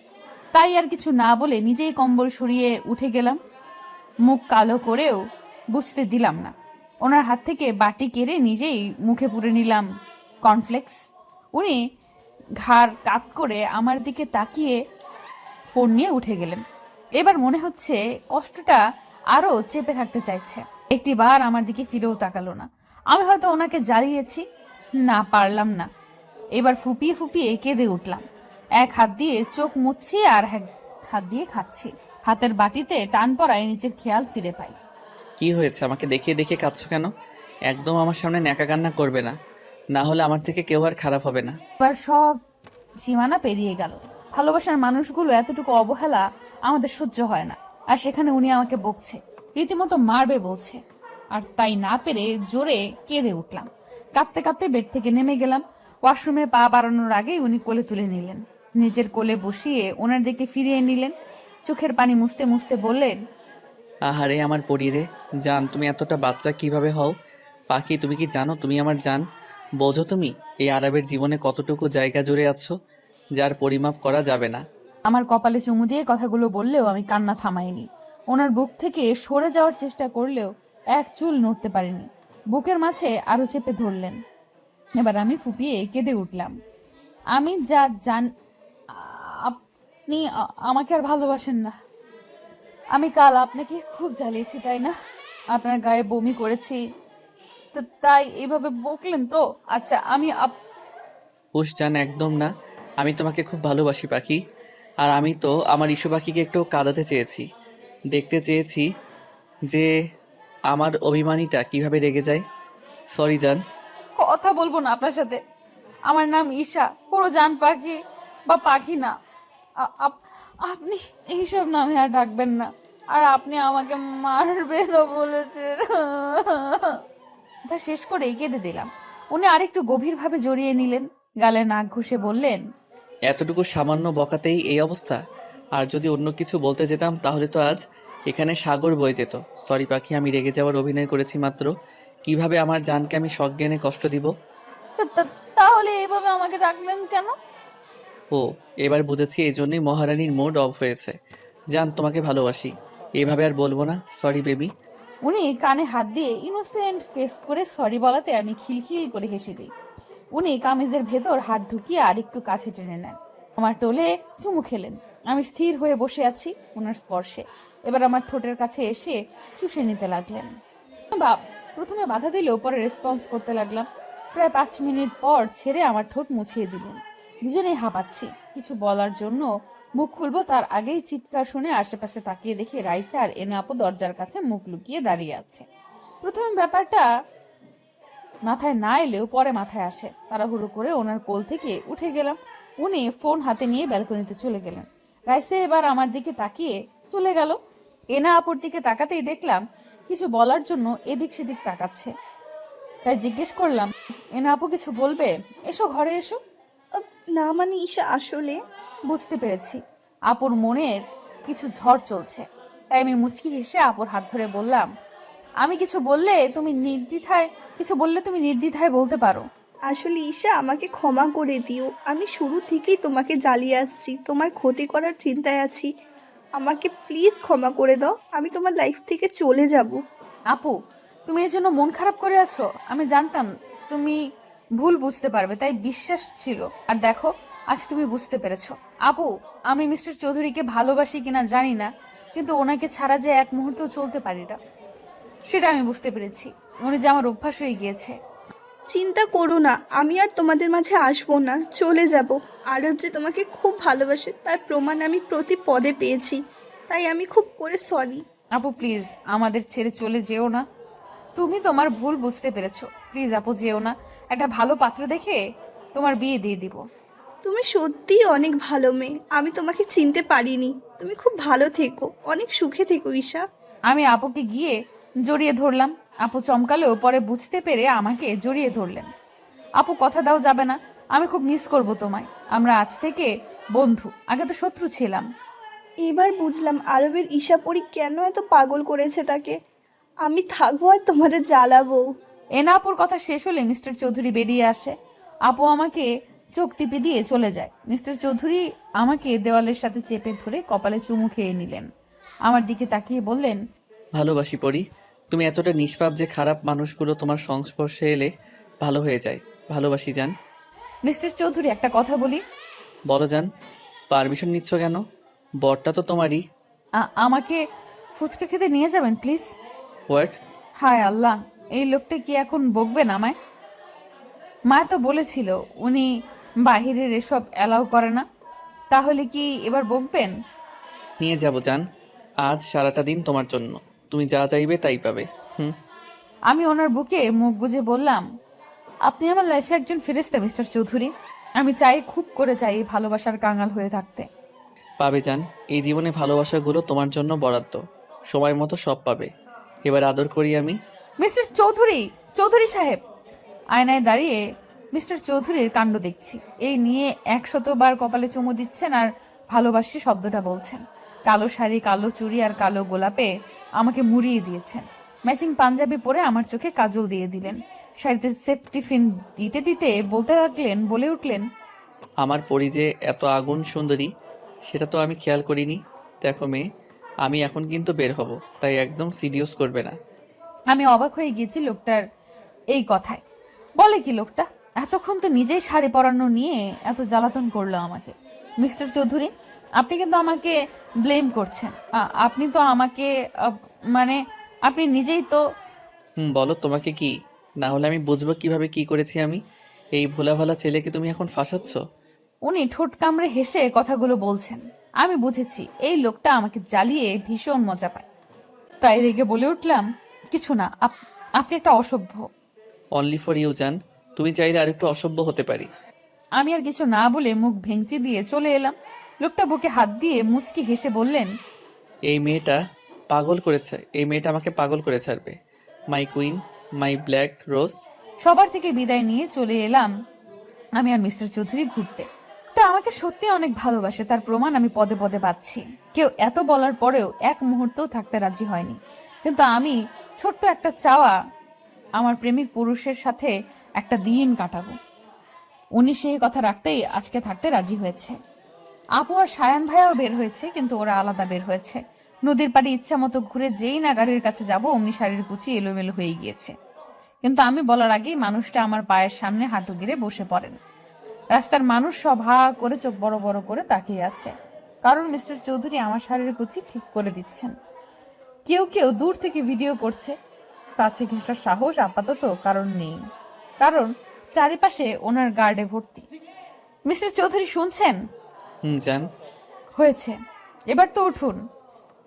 তাই আর কিছু না বলে নিজেই কম্বল সরিয়ে উঠে গেলাম। মুখ কালো করেও বুঝতে দিলাম না। ওনার হাত থেকে বাটি কেড়ে নিজেই মুখে পুরে নিলাম কর্নফ্লেক্স। উনি ঘাড় কাত করে আমার দিকে তাকিয়ে ফোন নিয়ে উঠে গেলেন। এবার মনে হচ্ছে কষ্টটা আরো চেপে থাকতে চাইছে। একটি বার আমার দিকে ফিরেও তাকালো না। আমি হয়তো ওনাকে জ্বালিয়েছি, না পারলাম না। এবার ফুপিয়ে ফুপিয়ে কেঁদে উঠলাম। এক হাত দিয়ে চোখ মুছছি আর এক হাত দিয়ে খাচ্ছি। হাতের বাটিতে টান পড়ায় নিচের খেয়াল ফিরে পাই। কি হয়েছে? আমাকে দেখিয়ে দেখিয়ে কাঁদছো কেন? একদম আমার সামনে ন্যাকা কান্না করবে না, না হলে আমার থেকে কেউ আর খারাপ হবে না। এবার সব সীমানা পেরিয়ে গেল। ভালোবাসার মানুষগুলো এতটুকু অবহেলা আমাদের সহ্য হয় না। আর সেখানে উনি আমাকে বকছে, রীতিমতো মারবে বলছে। আর তাই না পেরে জোরে কেঁদে উঠলাম। কাঁদতে কাঁদতে বেড থেকে নেমে গেলাম। ওয়াশরুমে পা বাড়ানোর আগেই উনি কোলে তুলে নিলেন। নিজের কোলে বসিয়ে ওনার দিকে ফিরিয়ে নিলেন। চোখের পানি মুছতে মুছতে বললেন, আহারে আমার পরিরে জান, তুমি এতটা বাচ্চা কিভাবে হও? পাখি তুমি কি জানো তুমি আমার জান? বোঝো তুমি এই আরবের জীবনে কতটুকু জায়গা জুড়ে আছো যার পরিমাপ করা যাবে না। আমার কপালে চুমু দিয়ে কথাগুলো বললেও আমি কান্না থামাইনি। ওনার বুক থেকে সরে যাওয়ার চেষ্টা করলেও এক চুল নড়তে পারিনি। বুকের মাঝে আরো চেপে ধরলেন। এবার আমি ফুপিয়ে কেঁদে উঠলাম। আমি যা জান, আপনি আমাকে আর ভালোবাসেন না। আমি কাল আপনাকে খুব জ্বালিয়েছি, তাই না? আপনার গায়ে বমি করেছি, তো তাই এইভাবে বকলেন তো? আচ্ছা আমি হুশ জান, একদম না। আমি তোমাকে খুব ভালোবাসি পাখি। আর আমি তো আমার ইস্যু পাখিকে একটু কাঁদাতে চেয়েছি, দেখতে চেয়েছি যে আমার অভিমানীটা কিভাবে রেগে যায়। সরি জান। কথা বলবো না আপনার সাথে। আমার নাম ঈশা, কোনো জান পাখি বা পাখি না। আপনি এইসব নামে আর ডাকবেন না। আর আপনি আমাকে মারবেনও বলেছেন। তা শেষ করে কেঁদে দিলাম। উনি আরেকটু গভীর ভাবে জড়িয়ে নিলেন। গালে নাক ঘষে বললেন, এতটুকু সামান্য বকাতেই এই অবস্থা? আর যদি অন্য কিছু বলতে যেতাম তাহলে তো আজ এখানে সাগর বয়ে যেত। সরি পাখি, আমি রেগে যাওয়ার অভিনয় করেছি মাত্র। কিভাবে আমার জানকে আমি সজ্ঞানে কষ্ট দিব? তাহলে এইভাবে আমাকে ডাকলেন কেন? ও, এবার বুঝেছি, এই জন্যই মহারানীর মুড অফ হয়েছে। জান তোমাকে ভালোবাসি, এভাবে আর বলবো না। Sorry baby. উনি কানে হাত দিয়ে ইনোসেন্ট ফেস করে সরি বলাতে আমি খিলখিল করে হেসে দিই। উনি কামিজের ভেতর হাত ঢুকিয়ে আরেকটু কাছে টেনে নেন। আমার টোলে চুমু খেলেন। আমি স্থির হয়ে বসে আছি ওনার স্পর্শে। এবার আমার ঠোঁটের কাছে এসে চুষে নিতে লাগলেন। প্রথমে বাধা দিলেও পরে রেসপন্স করতে লাগলাম। প্রায় 5 মিনিট পর ছেড়ে আমার ঠোঁট মুছিয়ে দিলেন। দুজনেই হাঁপাচ্ছি। কিছু বলার জন্য মুখ খুলবো তার আগেই চিৎকার শুনে আশেপাশে তাকিয়ে দেখি রাইসা আর এনা আপু দরজার কাছে মুখ লুকিয়ে দাঁড়িয়ে আছে। প্রথমে ব্যাপারটা মাথায় না এলেও পরে মাথায় আসে। তাড়াহুড়ো করে ওনার কোল থেকে উঠে গেলাম। উনি ফোন হাতে নিয়ে ব্যালকনিতে চলে গেলেন। রাইসা এবার আমার দিকে তাকিয়ে চলে গেল। এনা আপুর দিকে তাকাতেই দেখলাম কিছু বলার জন্য এদিক সেদিক তাকাচ্ছে। তাই জিজ্ঞেস করলাম, এনা আপু কিছু বলবে? এসো, ঘরে এসো। না মানে ঈশা, আসলে বুঝতে পেরেছি আপুর মনের কিছু ঝড় চলছে। তাই আমি মুচকি হেসে আপুর হাত ধরে বললাম, আমি কিছু বললে তুমি নির্দ্বিধায় বলতে পারো। আসলে ঈশা, আমাকে ক্ষমা করে দিও। আমি শুরু থেকেই তোমাকে জ্বালিয়ে আসছি, তোমার ক্ষতি করার চিন্তায় আছি। আমাকে প্লিজ ক্ষমা করে দাও, আমি তোমার লাইফ থেকে চলে যাব। আপু, তুমি এর জন্য মন খারাপ করে আছো? আমি জানতাম তুমি ভুল বুঝতে পারবে, তাই বিশ্বাস ছিল। আর দেখো, আজ তুমি বুঝতে পেরেছো। আপু, আমি মিস্টার চৌধুরীকে ভালোবাসি কিনা জানি না, কিন্তু ওনাকে ছাড়া যে এক মুহূর্ত চলতে পারি না সেটা আমি বুঝতে পেরেছি। উনি যে আমার অভ্যাস হয়ে গিয়েছে। চিন্তা করো না, আমি আর তোমাদের মাঝে আসবো না, চলে যাব। আরব যে তোমাকে খুব ভালোবাসে তার প্রমাণ আমি প্রতি পদে পেয়েছি, তাই আমি খুব করে সরি। আপু প্লিজ, আমাদের ছেড়ে চলে যেও না। তুমি তোমার ভুল বুঝতে পেরেছো, প্লিজ আপু যেও না। একটা ভালো পাত্র দেখে তোমার বিয়ে দিয়ে দিব। তুমি সত্যিই অনেক ভালো মেয়ে, আমি তোমাকে চিনতে পারিনি। তুমি খুব ভালো থেকো, অনেক সুখে থেকো ঈশা। আমি আপুকে গিয়ে জড়িয়ে ধরলাম। আপু চমকালেও পরে বুঝতে পেরে আমাকে জড়িয়ে ধরলেন। আপু কথা দাও যাবে না, আমি খুব মিস করব তোমায়। আমরা আজ থেকে বন্ধু, আগে তো শত্রু ছিলাম। এবার বুঝলাম আরবের ঈশাপরি কেন এত পাগল করেছে তাকে। আমি থাকবো আর তোমাদের জ্বালাবো। এনা আপুর কথা শেষ হলে মিস্টার চৌধুরী বেরিয়ে আসে। আপু আমাকে চোখ টিপে দিয়ে চলে যায়। মিস্টার চৌধুরী আমাকে দেওয়ালের সাথে চেপে ধরে কপালে চুমু খেয়ে নিলেন। আমার দিকে তাকিয়ে বললেন, ভালোবাসি পরি। তুমি এতটা নিষ্পাপ যে খারাপ মানুষগুলো তোমার সংস্পর্শে এলে ভালো হয়ে যায়। ভালোবাসি জান। মিস্টার চৌধুরী একটা কথা বলি। বলো জান। পারমিশন নিচ্ছ কেন? বরটা তো তোমারই। আমাকে ফুচকা খেতে নিয়ে যাবেন প্লিজ। হোয়াট? হায় আল্লাহ, এই লোকটা কি এখন বকবেন আমায়? মা তো বলেছিল উনি বাহিরের এসব অ্যালাউ করে না, তাহলে কি এবার বকবেন? নিয়ে যাব জান। আজ সারাটা দিন তোমার জন্য। তুমি যা চাইবে তাই পাবে। আমি ওনার বুকে মুখ গুজে বললাম, আপনি আমার লাইফে একজন ফেরেশতা মিস্টার চৌধুরী। আমি চাই, খুব করে চাই এই ভালোবাসার কাঙাল হয়ে থাকতে। পাবে জান। এই জীবনে ভালোবাসাগুলো তোমার জন্য বরাদ্দ। সময় মতো সব পাবে। এবার আদর করি আমি। মিস্টার চৌধুরী, চৌধুরী সাহেব। আয়নায় দাঁড়িয়ে মিস্টার চৌধুরীর কাণ্ড দেখছি। এই নিয়ে 100 বার কপালে চুমু দিচ্ছেন আর ভালোবাসি শব্দটা বলছেন। কালো শাড়ি, কালো চুড়ি আর কালো গোলাপে আমাকে মুড়িয়ে দিয়েছেন। ম্যাচিং পাঞ্জাবি পরে আমার চোখে কাজল দিয়ে দিলেন। শাড়িতে সেফটি পিন দিতে দিতে বলে উঠলেন, আমার পরি যে এত আগুন সুন্দরী সেটা তো আমি খেয়াল করিনি। দেখো মেয়ে, আমি এখন কিন্তু বের হব, তাই একদম সিরিয়াস করবে না। আমি অবাক হয়ে গেছি লোকটার এই কথায়। বলে কি লোকটা? এতক্ষণ তো নিজেই শাড়ি পরানো নিয়ে এত জ্বালাতন করলো আমাকে। মিস্টার চৌধুরী, আপনি কিন্তু আমাকে ব্লেম করছেন। আপনি তো আমাকে মানে আপনি নিজেই তো। বলো তোমাকে কি? না হলে আমি বুঝবো কিভাবে কি করেছি আমি। এই ভোলা ভালা ছেলেকে তুমি এখন ফাঁসাচ্ছ। উনি ঠোঁট কামড়ে হেসে কথাগুলো বলছেন। আমি বুঝেছি এই লোকটা আমাকে জ্বালিয়ে ভীষণ মজা পায়। তাই রেগে বলে উঠলাম, কিছু না, আপনি একটা অসভ্য। অনলি ফর ইউ জান। তুমি চাইলে আরেকটু অসভ্য হতে পারি। আমি আর কিছু না বলে মুখ ভেঙচি দিয়ে চলে এলাম। লোকটা বুকে হাত দিয়ে মুচকি হেসে বললেন, এই মেয়েটা আমাকে পাগল করে ছাড়বে। মাই কুইন, মাই ব্ল্যাক রোজ। সবার থেকে বিদায় নিয়ে চলে এলাম আমি আর মিস্টার চৌধুরী ঘুরতে। তা আমাকে সত্যি অনেক ভালোবাসে, তার প্রমাণ আমি পদে পদে পাচ্ছি। কেউ এত বলার পরেও এক মুহূর্তও থাকতে রাজি হয়নি। কিন্তু আমি ছোট্ট একটা চাওয়া, আমার প্রেমিক পুরুষের সাথে একটা দিন কাটাবো। উনি সেই কথা রাখতেই আজকে থাকতে রাজি হয়েছে। আপু আর সায়ান ভাইয়াও বের হয়েছে, কিন্তু ওরা আলাদা বের হয়েছে। নদীর পাড়ে ইচ্ছা মতো ঘুরে যেই না গাড়ির কাছে যাবো অমনি শাড়ির কুচি এলোমেলো হয়ে গিয়েছে। কিন্তু আমি বলার আগেই মানুষটা আমার পায়ের সামনে হাঁটু গেড়ে বসে পড়েন। রাস্তার মানুষ সব হা করে চোখ বড় বড় করে তাকিয়ে আছে, কারণ মিস্টার চৌধুরী আমার শাড়ির কুচি ঠিক করে দিচ্ছেন। কেউ কেউ দূর থেকে ভিডিও করছে। কাছে ঘেঁষার সাহস আপাতত কারণ নেই, কারণ চারিপাশে ওনার গার্ডে ভর্তি। মিস্টার চৌধুরী শুনছেন? জান। হয়েছে, এবার তো উঠুন।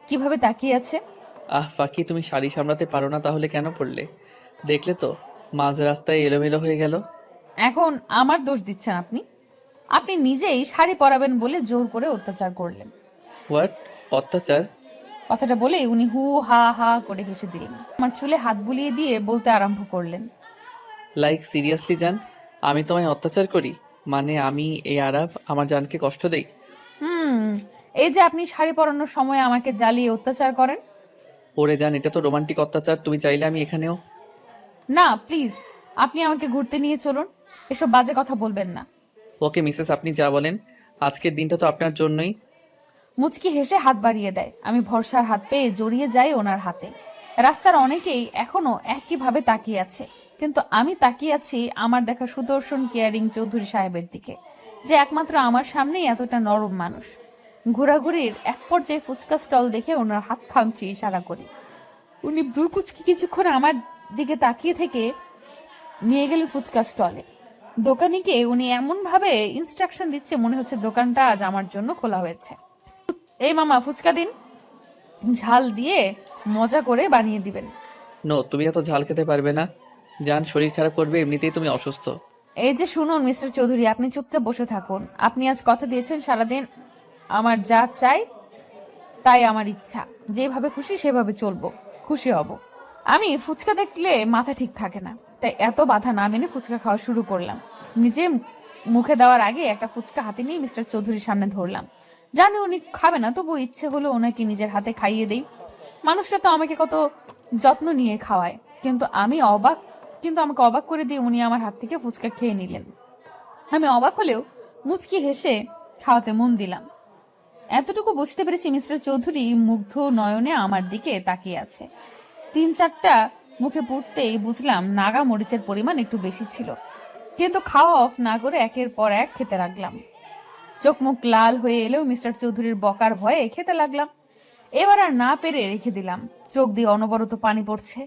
কিভাবে তাকিয়ে আছে? ফাঁকি, তুমি শাড়ি সামলাতে পারো না তাহলে কেন পড়লে? দেখলে তো মাঝ রাস্তায় এলোমেলো হয়ে গেল। এখন আমার দোষ দিচ্ছেন আপনি? আপনি নিজেই শাড়ি পরাবেন বলে জোর করে অত্যাচার করলেন। হোয়াট? অত্যাচার? কথাটা বলে উনি হু হা হা করে হেসে দিলেন। আমার চুলে হাত বুলিয়ে দিয়ে বলতে আরম্ভ করলেন, লাইক সিরিয়াসলি জান, আমি তোমায় অত্যাচার করি? মানে আমি এই আরাব আমার জানকে কষ্ট দেই? এই যে আপনি শাড়ি পরানোর সময় আমাকে জ্বালিয়ে অত্যাচার করেন, ওরে জান, এটা তো রোমান্টিক অত্যাচার। তুমি চাইলে আমি এখানেও। না প্লিজ, আপনি আমাকে ঘুরতে নিয়ে চলুন। এসব বাজে কথা বলবেন না। ওকে মিসেস, আপনি যা বলেন। আজকের দিনটা তো আপনার জন্যই। মুচকি হেসে হাত বাড়িয়ে দেয়। আমি ভরসার হাত পেয়ে জড়িয়ে যাই ওনার হাতে। রাস্তার অনেকেই এখনো একইভাবে তাকিয়ে আছে, কিন্তু আমি তাকিয়ে আছি আমার দেখা সুদর্শন কেয়ারিং চৌধুরী সাহেবের দিকে, যে একমাত্র আমার সামনেই এতটা নরম মানুষ। ঘোরাঘুরির এক পর্যায়ে ফুচকা স্টল দেখে ওনার হাত খামচি ইশারা করি। উনি ব্রু কুচকি কিছুক্ষণ আমার দিকে তাকিয়ে থেকে নিয়ে গেলেন ফুচকা স্টলে। দোকানিকে উনি এমন ভাবে ইনস্ট্রাকশন দিচ্ছে মনে হচ্ছে দোকানটা আজ আমার জন্য খোলা হয়েছে। এই মামা, ফুচকা দিন, ঝাল দিয়ে মজা করে বানিয়ে দিবেন। নো, তুমি এত ঝাল খেতে পারবে না। জান, শরীর খারাপ করবে, এমনিতেই তুমি অসুস্থ। এই যে শুনুন মিস্টার চৌধুরী, আপনি চুপচাপ বসে থাকুন। আপনি আজ কথা দিয়েছেন সারাদিন আমার যা চাই তাই আমার ইচ্ছা, যেভাবে খুশি সেভাবে চলবো, খুশি হব। আমি ফুচকা দেখলে মাথা ঠিক থাকে না, তাই এত বাধা না মেনে ফুচকা খাওয়া শুরু করলাম। নিজে মুখে দেওয়ার আগে একটা ফুচকা হাতে নিয়ে মিস্টার চৌধুরীর সামনে ধরলাম। জানি উনি খাবে না, তবু ইচ্ছে হলো ওনাকে নিজের হাতে খাইয়ে দেই। মানুষটা তো আমাকে কত যত্ন নিয়ে খাওয়ায়, কিন্তু আমাকে অবাক করে দিয়ে উনি আমার হাত থেকে ফুচকা খেয়ে নিলেন। আমি অবাক হলেও মুচকি হেসে খাওয়াতে মন দিলাম। এতটুকু বুঝতে পেরেছি মিস্টার চৌধুরী মুগ্ধ নয়নে আমার দিকে তাকিয়ে আছে। 3-4টা মুখে পুড়তেই বুঝলাম নাগা মরিচের পরিমাণ একটু বেশি ছিল, কিন্তু খাওয়া অফ না করে একের পর এক খেতে লাগলাম। চোখ মুখ লাল হয়ে এলেও মিস্টার চৌধুরীর বকার ভয়ে খেতে লাগলাম। এবার আর না পেরে রেখে দিলাম। চোখ দিয়ে অনবরত পানি পড়ছে।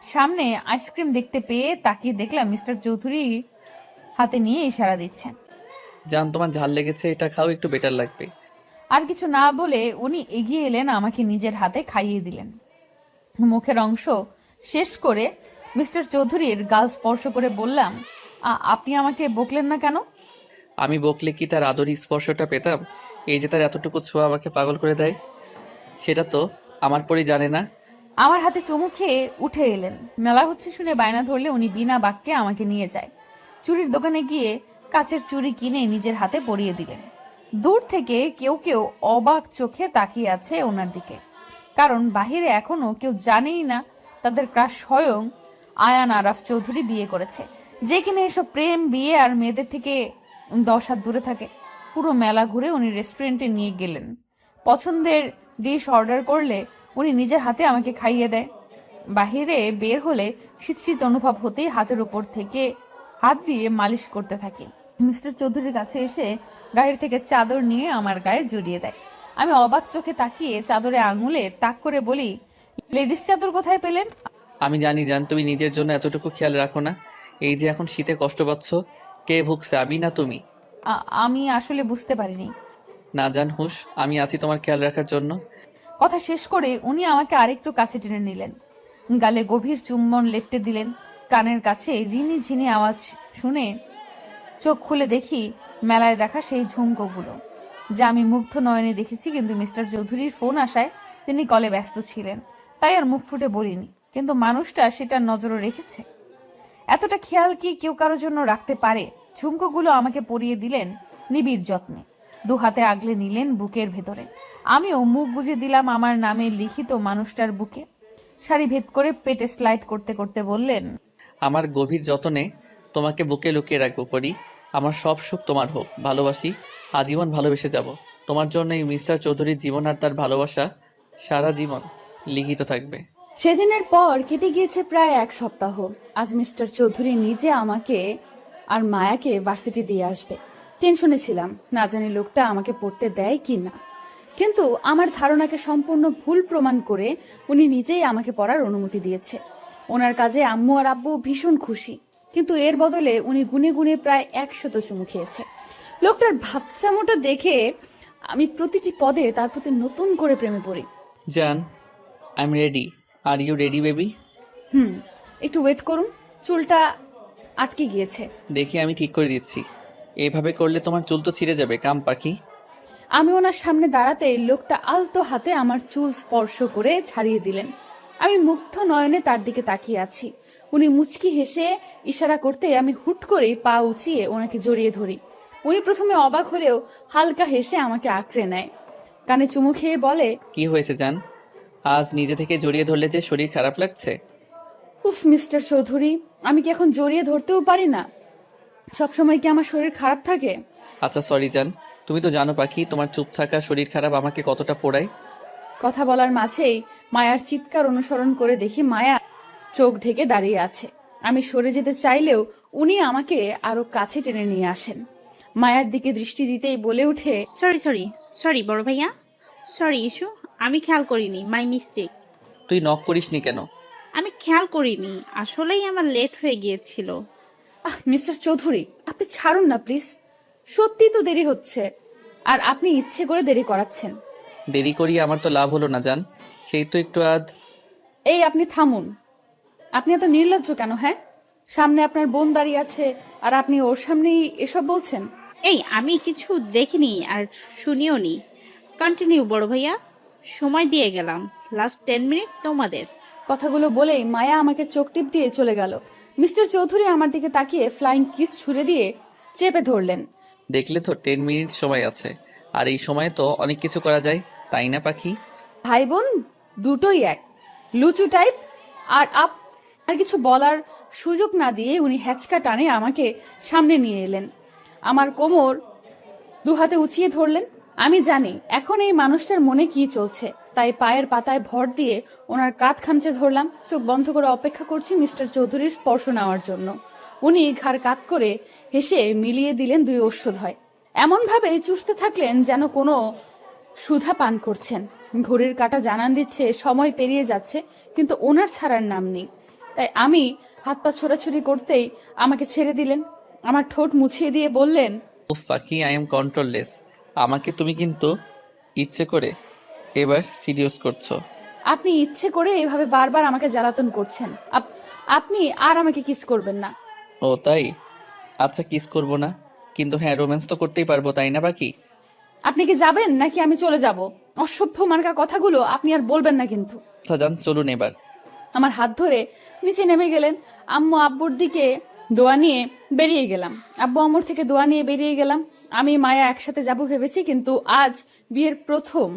সামনে আইসক্রিম দেখতে পেয়ে তাকিয়ে দেখলাম মিস্টার চৌধুরী হাতে নিয়ে ইশারা দিচ্ছেন। জান, তোমার ঝাল লেগেছে, এটা খাও, একটু বেটার লাগবে। আর কিছু না বলে উনি এগিয়ে এলেন, আমাকে নিজের হাতে খাইয়ে দিলেন। মুখের অংশ শেষ করে মিস্টার চৌধুরীর গাল স্পর্শ করে বললাম, আপনি আমাকে বকলেন না কেন? আমি বকলে কি তার আদরি স্পর্শটা পেতাম? এই যে তার এতটুকু ছোঁয়া আমাকে পাগল করে দেয়, সেটা তো আমার পরই জানে না। আমার হাতে চুমু খেয়ে উঠে এলেন। মেলা হচ্ছে শুনে বায়না ধরলে উনি বিনা বাক্যে আমাকে নিয়ে যায়। চুরির দোকানে গিয়ে কাচের চুড়ি কিনে নিজের হাতে পরিয়ে দিলেন। দূর থেকে কেউ কেউ অবাক চোখে তাকিয়ে আছে ওনার দিকে, কারণ বাহিরে এখনো কেউ জানেই না তাদের ক্রাশ স্বয়ং আয়ান আরাফ চৌধুরী বিয়ে করেছে, যে কিনা এসব প্রেম বিয়ে আর মেয়েদের থেকে 10 হাত দূরে থাকে। পুরো মেলা ঘুরে উনি রেস্টুরেন্টে নিয়ে গেলেন। পছন্দের ডিশ অর্ডার করলে উনি নিজের হাতে আমাকে খাইয়ে দেয়। বাহিরে বের হলে শীত শীত অনুভব হতেই হাতের উপর থেকে হাত দিয়ে মালিশ করতে থাকি। মিস্টার চৌধুরীর কাছে এসে গায়ের থেকে চাদর নিয়ে আমার গায়ে জড়িয়ে দেয়। আমি অবাক চোখে তাকিয়ে চাদরে আঙুলে তাক করে বলি, লেডিস চাদর কোথায় পেলেন? আমি জানি জান, তুমি নিজের জন্য এতটুকু খেয়াল রাখো না। এই যে এখন শীতে কষ্ট পাচ্ছ, কে ভুগছে, আমি না তুমি? আমি আসলে বুঝতে পারিনি। না জান হুশ, আমি আছি তোমার খেয়াল রাখার জন্য। কথা শেষ করে উনি আমাকে আরেকটু কাছে টেনে নিলেন, গালে গভীর চুম্বন লেপটে দিলেন। কানের কাছে রিনি ঝিনি আওয়াজ শুনে চোখ খুলে দেখি মেলায় দেখা সেই ঝুমকোগুলো, যা আমি মুগ্ধ নয়নে দেখেছি, কিন্তু মিস্টার চৌধুরীর ফোন আসায় তিনি কলে ব্যস্ত ছিলেন, তাই আর মুখ ফুটে বলিনি। কিন্তু মানুষটা সেটা নজরে রেখেছে। এতটা খেয়াল কি কেউ কারোর জন্য রাখতে পারে? ঝুমকোগুলো আমাকে পরিয়ে দিলেন নিবিড় যত্নে, 2 হাতে আগলে নিলেন বুকের ভেতরে। আমিও মুখ বুজে দিলাম আমার নামে লিখিত মানুষটার বুকে। শাড়ি ভেদ করে পেটে স্লাইড করতে করতে বললেন, আমার গভীর যত্নে তোমাকে বুকে লুকিয়ে রাখবো পরি। আমার সব সুখ তোমার হোক, ভালোবাসি, আজীবন ভালোবেসে যাব। তোমার জন্য এই মিস্টার চৌধুরীর জীবন আর তার ভালোবাসা সারা জীবন লিখিত থাকবে। সেদিনের পর কেটে গিয়েছে প্রায় 1 সপ্তাহ। আজ মিস্টার চৌধুরী নিজে আমাকে আর মায়াকে ভার্সিটি দিয়ে আসবে। টেনশনে ছিলাম, না জানি লোকটা আমাকে পড়তে দেয় কি না। কিন্তু আমার ধারণাকে সম্পূর্ণ ভুল প্রমাণ করে উনি নিজেই আমাকে পড়ার অনুমতি দিয়েছে। ওনার কাজে আম্মু আর আব্বু ভীষণ খুশি, কিন্তু এর বদলে উনি গুনে গুনে প্রায় 100 চুমু খেয়েছে। লোকটার বাচ্চামোটা দেখে আমি প্রতিটি পদে তার প্রতি নতুন করে প্রেমে পড়ি। জান, I am ready. Are you ready baby? একটু ওয়েট করুন, চুলটা আটকে গিয়েছে। দেখি আমি ঠিক করে দিচ্ছি। এইভাবে করলে তোমার চুল তো ছিঁড়ে যাবে, কাম পাখি। আমি ওনার সামনে দাঁড়াতে লোকটা আলতো হাতে আমার চুল স্পর্শ করে ছাড়িয়ে দিলেন। আমি মুগ্ধ নয়নে তার দিকে তাকিয়ে আছি। উনি মুচকি হেসে ইশারা করতে আমি হুট করে পা উঁচিয়ে ওনাকে জড়িয়ে ধরি। উনি প্রথমে অবাক হলেও হালকা হেসে আমাকে আঁকড়ে নেয়, কানে চুমু খেয়ে বলে, কি হয়েছে জান? আজ নিজে থেকে জড়িয়ে ধরলে যে শরীর খারাপ লাগছে? উফ মিস্টার চৌধুরী, আমি কি এখন জড়িয়ে ধরতেও পারি না? সবসময় কি আমার শরীর খারাপ থাকে? আচ্ছা সরি জান, তুমি তো জানো পাখি, তোমার চুপ থাকা শরীর খারাপ আমাকে কতটা পোড়ায়। কথা বলার মাঝেই মায়ার চিৎকার অনুসরণ করে দেখি মায়া চোখ ঢেকে দাঁড়িয়ে আছে। আমি সরে যেতে চাইলেও উনি আমাকে আরো কাছে টেনে নিয়ে আসেন। মায়ার দিকে দৃষ্টি দিতেই বলে উঠে, সরি বড় ভাইয়া, সরি ইস্যু, আমি খেয়াল করিনি, মাই মিস্টেক। তুই নক করিসনি কেন? আমি খেয়াল করিনি, আসলেই আমার লেট হয়ে গিয়েছিল। মিস্টার চৌধুরী আপনি ছাড়ুন না প্লিজ, সত্যি তো দেরি হচ্ছে, আর আপনি ইচ্ছে করে দেরি করাচ্ছেন। দেরি করি আমার তো লাভ হলো না জান, সেই তো একটু এই আপনি থামুন, আপনি এত নির্লজ্জ কেন? হ্যাঁ, সামনে আপনার বোন দাঁড়িয়ে আছে আর আপনি ওর সামনেই এসব বলছেন। এই আমি কিছু দেখিনি আর শুনিও নি। কন্টিনিউ বড় ভাইয়া, সময় দিয়ে গেলাম, লাস্ট 10 মিনিট তোমাদের। কথাগুলো বলেই মায়া আমাকে চোখ টিপ দিয়ে চলে গেল। মিস্টার চৌধুরী আমার দিকে তাকিয়ে ফ্লাইং কিস ছুড়ে দিয়ে চেপে ধরলেন। দেখলে তো 10 মিনিট সময় আছে, আর এই সময় তো অনেক কিছু করা যায়, তাই না পাখি? ভাই বোন দুটোই এক, লুচু টাইপ। আর কিছু বলার সুযোগ না দিয়ে উনি হ্যাচকা টানে আমাকে সামনে নিয়ে এলেন, আমার কোমর দুহাতে উঁচিয়ে ধরলেন। আমি জানি এখন এই মানুষটার মনে কি চলছে, তাই পায়ের পাতায় ভর দিয়ে ওনার কাঁধ খামচে ধরলাম। চোখ বন্ধ করে অপেক্ষা করছি মিস্টার চৌধুরীর স্পর্শ নেওয়ার জন্য। উনি ঘাড় কাত করে হেসে মিলিয়ে দিলেন দুই ওষ্ঠদ্বয়, এমন ভাবে চুষতে থাকলেন যেন কোনো সুধা পান করছেন। ঘড়ির কাঁটা জানান দিচ্ছে সময় পেরিয়ে যাচ্ছে, কিন্তু ওনার ছাড়ার নাম নেই। তাই আমি হাত পা ছোড়াছুড়ি করতেই আমাকে ছেড়ে দিলেন, আমার ঠোঁট মুছিয়ে দিয়ে বললেন, উফ পাখি, আই এম কন্ট্রোললেস। আমাকে তুমি কিন্তু ইচ্ছে করে এবার সিরিয়াস করছো। আপনি ইচ্ছে করে এইভাবে বারবার আমাকে জ্বালাতন করছেন। আপনি আর আমাকে কিস করবেন না। ও তাই? আচ্ছা কিস করব না, কিন্তু হ্যাঁ রোম্যান্স তো করতেই পারবো, তাই না পাখি? আপনি কি যাবেন নাকি আমি চলে যাব? অসভ্য মার্কা কথাগুলো আপনি আর বলবেন না কিন্তু। আচ্ছা যান, চলুন এবার। আমার হাত ধরে নিচে নেমে গেলেন। আম্মু আব্বুর দিকে দোয়া নিয়ে বেরিয়ে গেলাম, আব্বু আম্মুর থেকে দোয়া নিয়ে বেরিয়ে গেলাম। আমি মায়া একসাথে যাব ভেবেছি, কিন্তু আজ বিয়ের প্রথম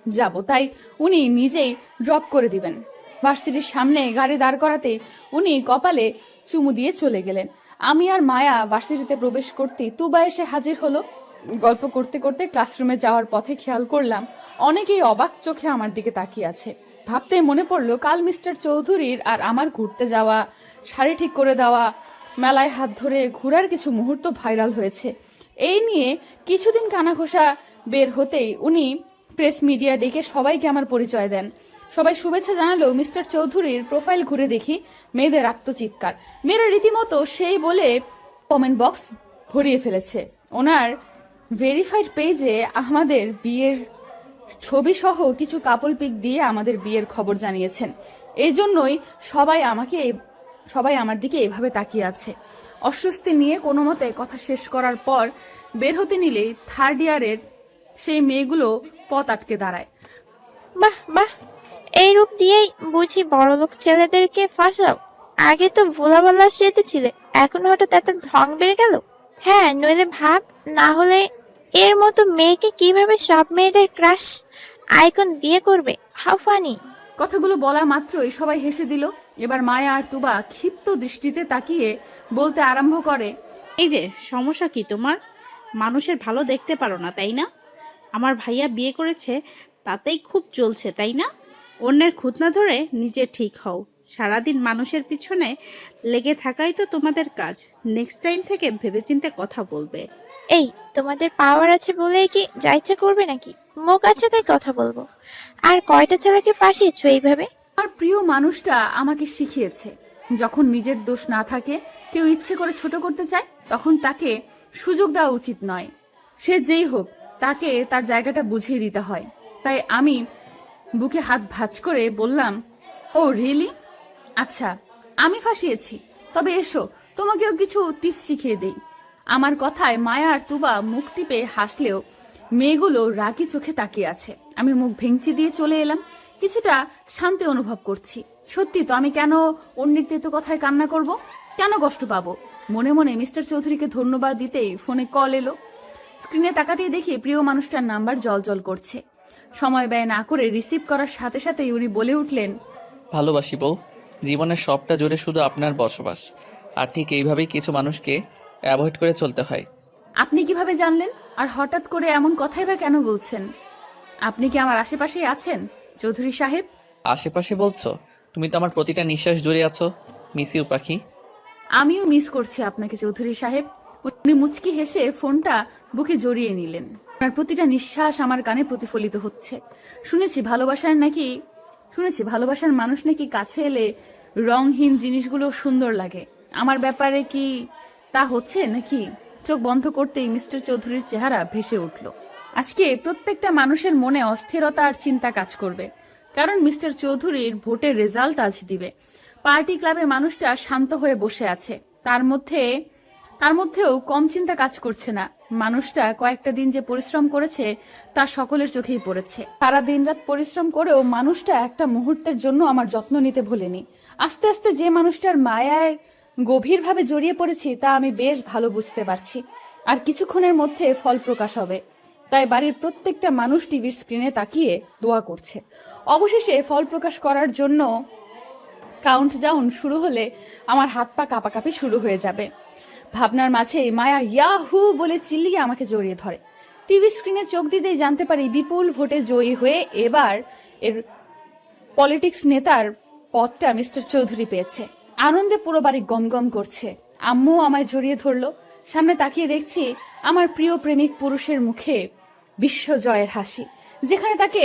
যাব, তাই উনি নিজেই ড্রপ করে দিবেন। ভার্সিটির সামনে গাড়ি দাঁড় করাতে উনি কপালে চুমু দিয়ে চলে গেলেন। আমি আর মায়া ভার্সিটিতে প্রবেশ করতেই তুবা এসে হাজির হলো। গল্প করতে করতে ক্লাসরুমে যাওয়ার পথে খেয়াল করলাম অনেকেই অবাক চোখে আমার দিকে তাকিয়ে আছে। ভাবতে মনে পড়লো কাল মিস্টার চৌধুরীর আর আমার ঘুরতে যাওয়া, শাড়ি ঠিক করে দেওয়া, মেলায় হাত ধরে ঘোরার কিছু মুহূর্ত ভাইরাল হয়েছে। এই নিয়ে কিছুদিন কানাঘোষা বের হতেই উনি প্রেস মিডিয়া ডেকে সবাইকে আমার পরিচয় দেন। সবাই শুভেচ্ছা জানালেও মিস্টার চৌধুরীর প্রোফাইল ঘুরে দেখি মেয়েদের আত্মচিৎকার। মেয়েরা রীতিমতো সেই বলে কমেন্ট বক্স ভরিয়ে ফেলেছে। ওনার ভেরিফাইড পেজে আমাদের বিয়ের ছবি সহ কিছু কাপল পিক দিয়ে আমাদের বিয়ের খবর জানিয়েছেন। এই জন্যই সবাই আমার দিকে এভাবে তাকিয়ে আছে। অস্বস্তি নিয়ে কোনো মতে কথা শেষ করার পর বের হতে নিলেই থার্ড ইয়ারের সেই মেয়েগুলো পথ আটকে দাঁড়ায়। বাহ বাহ, এই রূপ দিয়েই বুঝি বড়লোক ছেলেদেরকে ফাঁসাও? আগে তো ভোলাবেলা সেজেছিলে, এখন হঠাৎ এত ঢং বেড়ে গেল। হ্যাঁ, নইলে ভাব, না হলে এর মতো মেয়েকে কিভাবে সব মেয়েদের ক্রাশ আইকন বিয়ে করবে? How funny. কথাগুলো বলা মাত্রই সবাই হেসে দিল। এবার মায়া আর তুবা ক্ষিপ্ত দৃষ্টিতে তাকিয়ে বলতে আরম্ভ করে, এই যে সমস্যা কি তোমার? মানুষের ভালো দেখতে পারো না তাই না? আমার ভাইয়া বিয়ে করেছে, তাতেই খুব চলছে তাই না? অন্যের খুঁত না ধরে নিজে ঠিক হও। সারাদিন মানুষের পিছনে লেগে থাকাই তো তোমাদের কাজ। নেক্সট টাইম থেকে ভেবেচিন্তে কথা বলবে। এই, তোমাদের পাওয়ার আছে বলে কি যা ইচ্ছা করবে নাকি? মুখ আছে তাই কথা বলবো। আর কয়টা ছেলেকে ফাঁসিয়েছো এইভাবে? আমার প্রিয় মানুষটা আমাকে শিখিয়েছে, যখন নিজের দোষ না থাকে, কেউ ইচ্ছে করে ছোট করতে চায়, তখন তাকে সুযোগ দেওয়া উচিত নয়। সে যেই হোক, তাকে তার জায়গাটা বুঝিয়ে দিতে হয়। তাই আমি বুকে হাত ভাঁজ করে বললাম, ও রিয়েলি? আচ্ছা, আমি ফাঁসিয়েছি, তবে এসো তোমাকেও কিছু টিপস শিখিয়ে দেই। আমার কথায় মায়া আর তুবা মুখ টিপে হাসলেও মেয়েগুলো রাগী চোখে তাকিয়ে আছে। আমি মুখ ভেঙচি দিয়ে চলে এলাম। কিছুটা শান্তি অনুভব করছি। সত্যি তো, আমি কেন অন্যের তেতো কথায় কান্না করব? কেন কষ্ট পাবো? মনে মনে মিস্টার চৌধুরীকে ধন্যবাদ দিতেই ফোনে কল এলো। স্ক্রিনে তাকাতেই দেখি প্রিয় মানুষটার নাম্বার জলজল করছে। সময় ব্যয় না করে রিসিভ করার সাথে সাথেই উনি বলে উঠলেন, ভালোবাসি বউ, জীবনের সবটা জুড়ে শুধু আপনার বসবাস। আর ঠিক এইভাবেই কিছু মানুষকে অ্যাভয়েড করে চলতে হয়। আপনি কিভাবে জানলেন? আর হঠাৎ করে এমন কথাই বা কেন বলছেন? আপনি কি আমার আশেপাশেই আছেন চৌধুরী সাহেব? আশেপাশে বলছো? তুমি তো আমার প্রতিটা নিঃশ্বাস জুড়ে আছো মিস ইউ পাখি। আমিও মিস করছি আপনাকে চৌধুরী সাহেব। উনি মুচকি হেসে ফোনটা বুকে জড়িয়ে নিলেন। আপনার প্রতিটা নিঃশ্বাস আমার কানে প্রতিফলিত হচ্ছে। শুনেছি ভালোবাসার মানুষ নাকি কাছে এলে রংহীন জিনিসগুলো সুন্দর লাগে। আমার ব্যাপারে কি তা হচ্ছে নাকি? চোখ বন্ধ করতেই মিস্টার চৌধুরীর চেহারা ভেসে উঠল। আজকে প্রত্যেকটা মানুষের মনে অস্থিরতা আর চিন্তা কাজ করবে, কারণ মিস্টার চৌধুরীর ভোটের রেজাল্ট আজ দিবে। পার্টি ক্লাবে মানুষটা শান্ত হয়ে বসে আছে, তার মধ্যেও কম চিন্তা কাজ করছে না। মানুষটা কয়েকটা দিন যে পরিশ্রম করেছে তা সকলের চোখেই পড়েছে। সারা দিন রাত পরিশ্রম করেও মানুষটা একটা মুহূর্তের জন্য আমার যত্ন নিতে ভুলেনি। আস্তে আস্তে যে মানুষটার মায়ায় গভীরভাবে জড়িয়ে পড়েছি তা আমি বেশ ভালো বুঝতে পারছি। আর কিছুক্ষণের মধ্যে ফল প্রকাশ হবে, তাই বাড়ির প্রত্যেকটা মানুষ টিভির স্ক্রিনে তাকিয়ে দোয়া করছে। অবশেষে ফল প্রকাশ করার জন্য কাউন্টডাউন শুরু হলে আমার হাত পা কাঁপাকাঁপি শুরু হয়ে যাবে। ভাবনার মাঝেই মায়া ইয়াহু বলে চিল্লিয়ে আমাকে জড়িয়ে ধরে। টিভি স্ক্রিনে চোখ দিতেই জানতে পারি বিপুল ভোটে জয়ী হয়ে এবার এর পলিটিক্স নেতার পদটা মিস্টার চৌধুরী পেয়েছে। আনন্দে পুরো বাড়ি গমগম করছে। আম্মু আমায় জড়িয়ে ধরলো। সামনে তাকিয়ে দেখছি আমার প্রিয় প্রেমিক পুরুষের মুখে বিশ্বজয়ের হাসি, যেখানে তাকে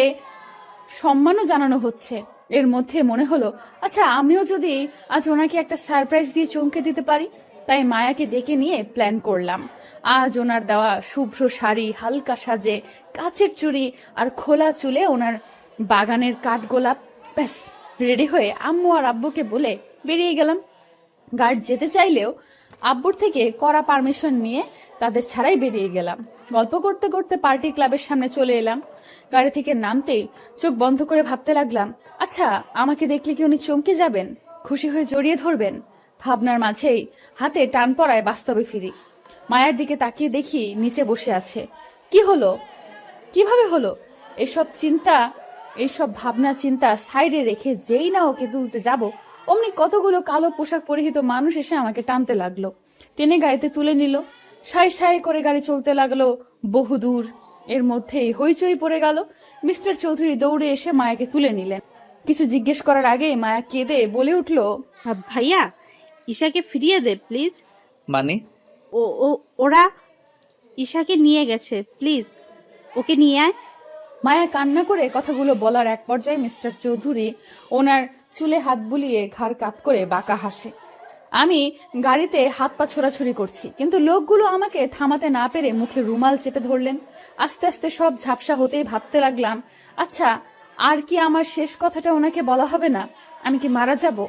সম্মানও জানানো হচ্ছে। এর মধ্যে মনে হলো, আচ্ছা আমিও যদি আজ ওনাকে একটা সারপ্রাইজ দিয়ে চমকে দিতে পারি। তাই মায়াকে ডেকে নিয়ে প্ল্যান করলাম। আজ ওনার দেওয়া শুভ্র শাড়ি, হালকা সাজে, কাচের চুড়ি আর খোলা চুলে ওনার বাগানের কাঠগোলাপ, ব্যাস রেডি হয়ে আম্মু আর আব্বুকে বলে বেরিয়ে গেলাম। গার্ড যেতে চাইলেও আব্বুর থেকে কড়া পারমিশন নিয়ে তাদের ছাড়াই বেরিয়ে গেলাম। গল্প করতে করতে পার্টি ক্লাবের সামনে চলে এলাম। গাড়ি থেকে নামতেই চোখ বন্ধ করে ভাবতে লাগলাম, আচ্ছা আমাকে দেখলে কি উনি চমকে যাবেন, খুশি হয়ে জড়িয়ে ধরবেন? ভাবনার মাঝেই হাতে টান পড়ায় বাস্তবে ফিরি। মায়ের দিকে তাকিয়ে দেখি নিচে বসে আছে। কি হলো? কিভাবে হলো? এইসব ভাবনা চিন্তা সাইডে রেখে যেই না ওকে তুলতে যাব, অমনি কতগুলো কালো পোশাক পরিহিত মানুষ এসে আমাকে টানতে লাগলো। টেনে গাড়িতে তুলে নিল। সাই সাই করে গাড়ি চলতে লাগলো বহুদূর। এর মধ্যেই হইচই পড়ে গেল। মিস্টার চৌধুরী দৌড়ে এসে মায়াকে তুলে নিলেন। কিছু জিজ্ঞেস করার আগে মায়া কেঁদে বলে উঠল, ভাইয়া, ঈশাকে ফিরিয়ে দে প্লিজ। মানে? ওরা ঈশাকে নিয়ে গেছে, প্লিজ ওকে নিয়ে আয়। মায়া কান্না করে কথাগুলো বলার এক পর্যায়ে মিস্টার চৌধুরী ওনার চুলে হাত বুলিয়ে ঘাড় কাত করে বাঁকা হাসে। আমি গাড়িতে হাত পা ছোড়াছুড়ি করছি, কিন্তু লোকগুলো আমাকে থামাতে না পেরে মুখে রুমাল চেপে ধরলেন। আস্তে আস্তে সব ঝাপসা হতেই ভাবতে লাগলাম, আচ্ছা আর কি আমার শেষ কথাটা ওনাকে বলা হবে না? আমি কি মারা যাব?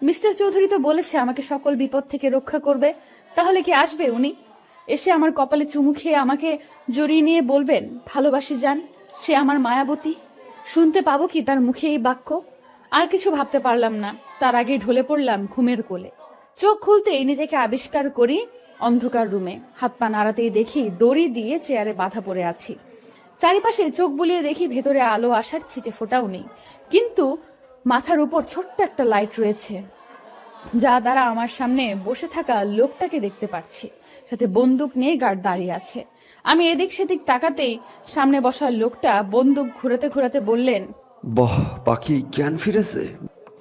মিস্টার চৌধুরী তো বলেছে আমাকে সকল বিপদ থেকে রক্ষা করবে। তাহলে কি আসবে উনি? এসে আমার কপালে চুমু খেয়ে আমাকে জড়িয়ে নিয়ে বলবেন, ভালোবাসি জান, সে আমার মায়াবতী। শুনতে পাবো কি তার মুখে এই বাক্য? আর কিছু ভাবতে পারলাম না। তার আগে ঢলে পড়লাম ঘুমের কোলে। চোখ খুলতেই নিজেকে আবিষ্কার করি অন্ধকার রুমে। হাত পা নাড়াতেই দেখি দড়ি দিয়ে চেয়ারে বাঁধা পড়ে আছি। চারিপাশে চোখ বুলিয়ে দেখি ভেতরে আলো আসার ছিটে ফোটাও নেই, কিন্তু মাথার উপর ছোট্ট একটা লাইট রয়েছে, যা দ্বারা আমার সামনে বসে থাকা লোকটাকে দেখতে পাচ্ছি। সাথে বন্দুক নিয়ে গার্ড দাঁড়িয়ে আছে। আমি এদিক সেদিক তাকাতেই সামনে বসা লোকটা বন্দুক ঘুরাতে ঘুরাতে বললেন, বাহ, পাখি জ্ঞান ফিরেছে।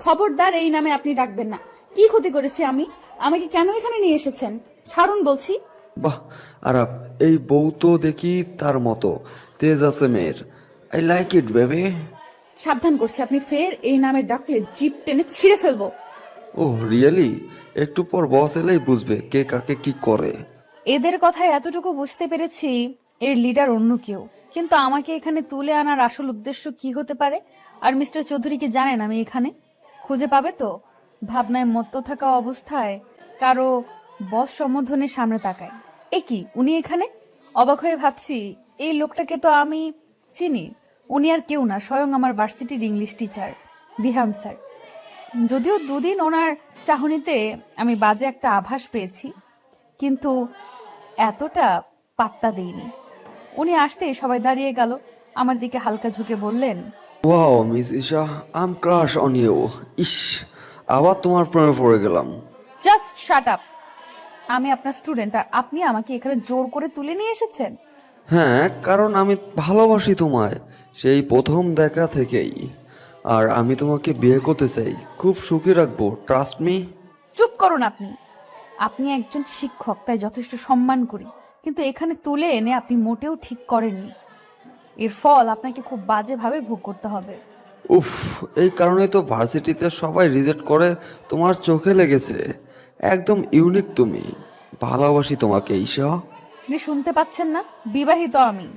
খবরদার এই নামে আপনি ডাকবেন না। কি ক্ষতি করেছি আমি? আমাকে কেন এখানে নিয়ে এসেছেন? ছাড়ুন বলছি। বাহ আরাফ, এই বউ তো দেখি তার মতো তেজ আছে মেয়ের। I like it baby. সাবধান করছি, আপনি ফের এই নামে ডাকলে জিপ টেনে ছিঁড়ে ফেলবো। ও রিয়েলি? একটু পর বস এলেই বুঝবে কে কাকে কি করে। এদের কথায় এতটুকু বুঝতে পেরেছি এর লিডার অন্য কেউ, কিন্তু আমাকে এখানে তুলে আনার আসল উদ্দেশ্য কি হতে পারে? আর মিস্টার চৌধুরী কি জানেন আমি এখানে? খুঁজে পাবে তো? ভাবনায় মত্ত থাকা অবস্থায় কারো বস সম্বোধনের সামনে তাকায়। এ কি, উনি এখানে? অবাক হয়ে ভাবছি, এই লোকটাকে তো আমি চিনি। উনি আর কেউ না, স্বয়ং আমার ভার্সিটির ইংলিশ টিচার বিহান স্যার। যদিও দুদিন ওনার চাহনিতে আমি বাজে একটা আভাস পেয়েছি, কিন্তু এতটা পাত্তা দেইনি। উনি আসতেই সবাই দাঁড়িয়ে গেল। আমার দিকে হালকা ঝুঁকে বললেন, wow miss Isha, I am crush on you. ইস, আবার তোমার প্রেমে পড়ে গেলাম। Just shut up. আমি আপনার স্টুডেন্ট আর আপনি আমাকে এখানে জোর করে তুলে নিয়ে এসেছেন। হ্যাঁ, কারণ আমি ভালোবাসি তোমায় সেই প্রথম দেখা থেকেই। আর আমি তোমাকে বিয়ে করতে চাই, খুব সুখী রাখবো, ট্রাস্ট মি। চুপ করুন আপনি। আপনি একজন শিক্ষক, তাই যথেষ্ট সম্মান করি, কিন্তু এখানে তুলে এনে আপনি মোটেও ঠিক করেননি। এর ফল আপনাকে খুব বাজেভাবে ভোগ করতে হবে। উফ, এই কারণেই তো ভার্সিটিতে সবাই রিজেক্ট করে। তোমার চোখে লেগেছে, একদম ইউনিক তুমি। ভালোবাসি তোমাকে ঈশা। আপনি শুনতে পাচ্ছেন না? বিবাহিত আমি।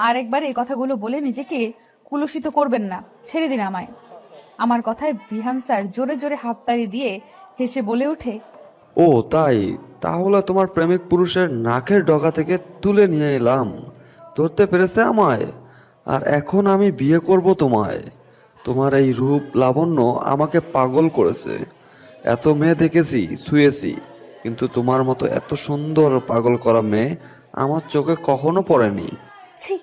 আর একবার এই কথাগুলো বলে নিজেকে কুলুষিত করবেন না, ছেড়ে দিন আমায়। আমার কথায় বিহান স্যার জোরে জোরে হাততালি দিয়ে হেসে বলে ওঠে, ও তাই, তাহলে তোমার প্রেমিক পুরুষের নাকের ডগা থেকে তুলে নিয়ে এলাম, ধরতে পেরেছে আমায়। আর এখন আমি বিয়ে করব তোমায়। তোমার এই রূপ লাবণ্য আমাকে পাগল করেছে। এত মেয়ে দেখেছি, ছুঁয়েছি, কিন্তু তোমার মতো এত সুন্দর পাগল করা মেয়ে আমার চোখে কখনো পড়েনি। ছি,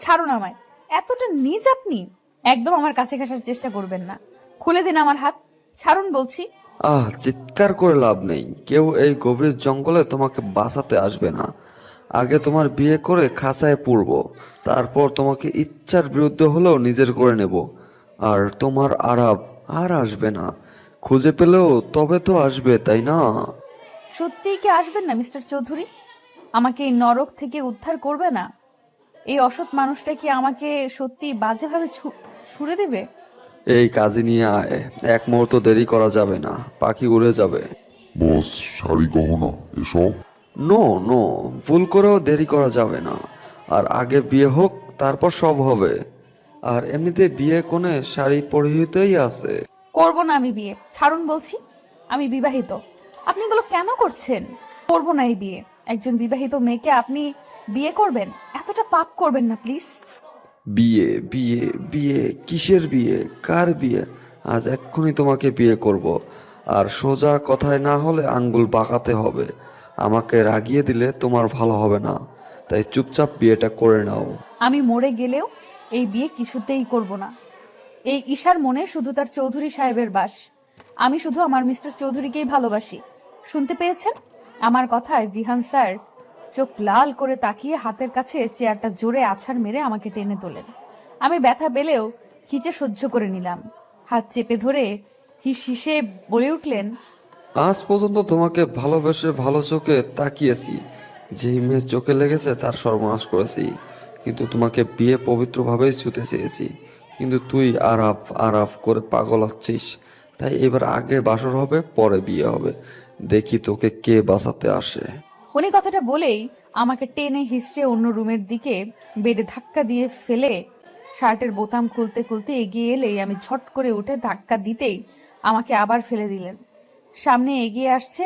ছাড়ুন আমায়। এতটা নীচ আপনি? একদম আমার কাছে ঘেঁষার চেষ্টা করবেন না। খুলে দিন আমার হাত, ছাড়ুন বলছি। চিৎকার করে লাভ নেই, কেউ এই গভীর জঙ্গলে তোমাকে বাঁচাতে আসবে না। আগে তোমার বিয়ে করে খাঁচায় পুরব, তারপর তোমাকে ইচ্ছার বিরুদ্ধে হলেও নিজের করে নেব। আর তোমার আরাব আর আসবে না, খুঁজে পেলেও তবে তো আসবে, তাই না? সত্যিই কি আসবেন না মিস্টার চৌধুরী? আমাকে এই নরক থেকে উদ্ধার করবে না? এই অসৎ মানুষটা কি আমাকে সত্যি বাজেভাবে ছুড়ে দেবে? এই কাজে নিয়ে আয়, এক মুহূর্ত দেরি করা যাবে না, পাখি উড়ে যাবে। বস, শাড়ি গহনা এসব? নো নো, ভুল করেও দেরি করা যাবে না। আর আগে বিয়ে হোক, তারপর সব হবে। আর এমনিতে বিয়ে কোণে শাড়ি পরিহিতেই আছে। করব না আমি বিয়ে, ছাড়ুন বলছি। আমি বিবাহিত। আপনি এগুলো কেন করছেন? করব না এই বিয়ে। একজন বিবাহিত মেয়েকে আপনি বিয়ে করবেন? এতটা পাপ করবেন না প্লিজ। বিয়ে বিয়ে বিয়ে, কিসের বিয়ে, কার বিয়ে? আজ এক্ষুনি তোমাকে বিয়ে করব। আর সোজা কথায় না হলে আঙ্গুল বাঁকাতে হবে। আমাকে রাগিয়ে দিলে তোমার ভালো হবে না, তাই চুপচাপ বিয়েটা করে নাও। আমি মরে গেলেও এই বিয়ে কিছুতেই করব না। এই ঈশার মনে শুধু তার চৌধুরী সাহেবের বাস। আমি শুধু আমার মিস্টার চৌধুরীকেই ভালোবাসি। শুনতে পেয়েছেন? আমার কথায় বিহান স্যার চোখ লাল করে তাকিয়ে হাতের কাছে চেয়ারটা জোরে আছাড় মেরে আমাকে টেনে তোলেন। আমি ব্যথা পেলেও খিচে সহ্য করে নিলাম। হাত চেপে ধরে হিস হিসে বলে উঠলেন, আজ পর্যন্ত তোমাকে ভালোবেসে ভালো চোখে তাকিয়েছি। যেই মেয়ে চোখে লেগেছে তার সর্বনাশ করেছি। কিন্তু তোমাকে বিয়ে পবিত্রভাবেই ছুতে চেয়েছি, কিন্তু তুই আরাফ আরাফ করে পাগল হচ্ছিস। তাই এবার আগে বাসর হবে, পরে বিয়ে হবে। দেখি তোকে কে বাঁচাতে আসে। উনি কথাটা বলেই আমাকে টেনে হিস্ট্রে অন্য রুমের দিকে বেডে ধাক্কা দিয়ে ফেলে শার্টের বোতাম খুলতে খুলতে এগিয়ে এলেই আমি ঝট করে উঠে ধাক্কা দিতেই আমাকে আবার ফেলে দিলেন। সামনে এগিয়ে আসছে,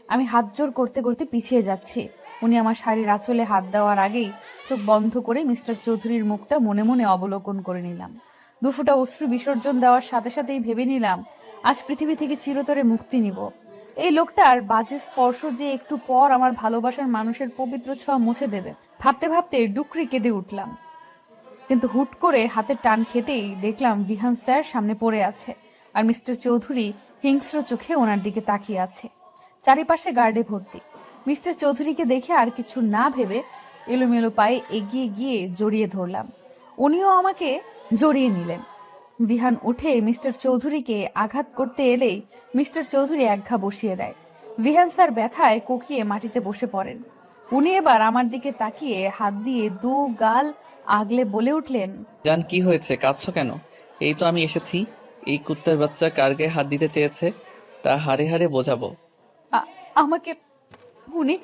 আমি হাত জোর করতে করতে পিছিয়ে যাচ্ছি। উনি আমার শাড়ির আঁচলে হাত দেওয়ার আগেই চোখ বন্ধ করে মিস্টার চৌধুরীর মুখটা মনে মনে অবলোকন করে নিলাম। দুফোঁটা অশ্রু বিসর্জন দেওয়ার সাথে সাথেই ভেবে নিলাম আজ পৃথিবী থেকে চিরতরে মুক্তি নিব। এই লোকটার বাজে স্পর্শ যে একটু পর আমার ভালোবাসার মানুষের পবিত্র ছোঁয়া মুছে দেবে ভাবতে ভাবতে ডুকরি কেঁদে উঠলাম। কিন্তু হুট করে হাতের টান খেতেই দেখলাম বিহান স্যার সামনে পড়ে আছে আর মিস্টার চৌধুরী হিংস্র চোখে ওনার দিকে তাকিয়ে আছে। চারিপাশে গার্ডে ভর্তি। মিস্টার চৌধুরীকে দেখে আর কিছু না ভেবে এলোমেলো পায়ে এগিয়ে গিয়ে জড়িয়ে ধরলাম। উনিও আমাকে জড়িয়ে নিলেন। বিহান উঠে মিস্টার চৌধুরীকে আঘাত করতে এলেই মিস্টার চৌধুরী একঘা বসিয়ে দেয়। বিহান স্যার ব্যথায় কোকিয়ে মাটিতে বসে পড়েন। উনি এবার আমার দিকে তাকিয়ে হাত দিয়ে দু গাল আগলে বলে উঠলেন, জান কি হয়েছে, কাঁদছো কেন? এই তো আমি এসেছি। এই কুত্তার বাচ্চা কার গায়ে হাত দিতে চেয়েছে তা হাড়ে হাড়ে বোঝাবো। আমাকে উনি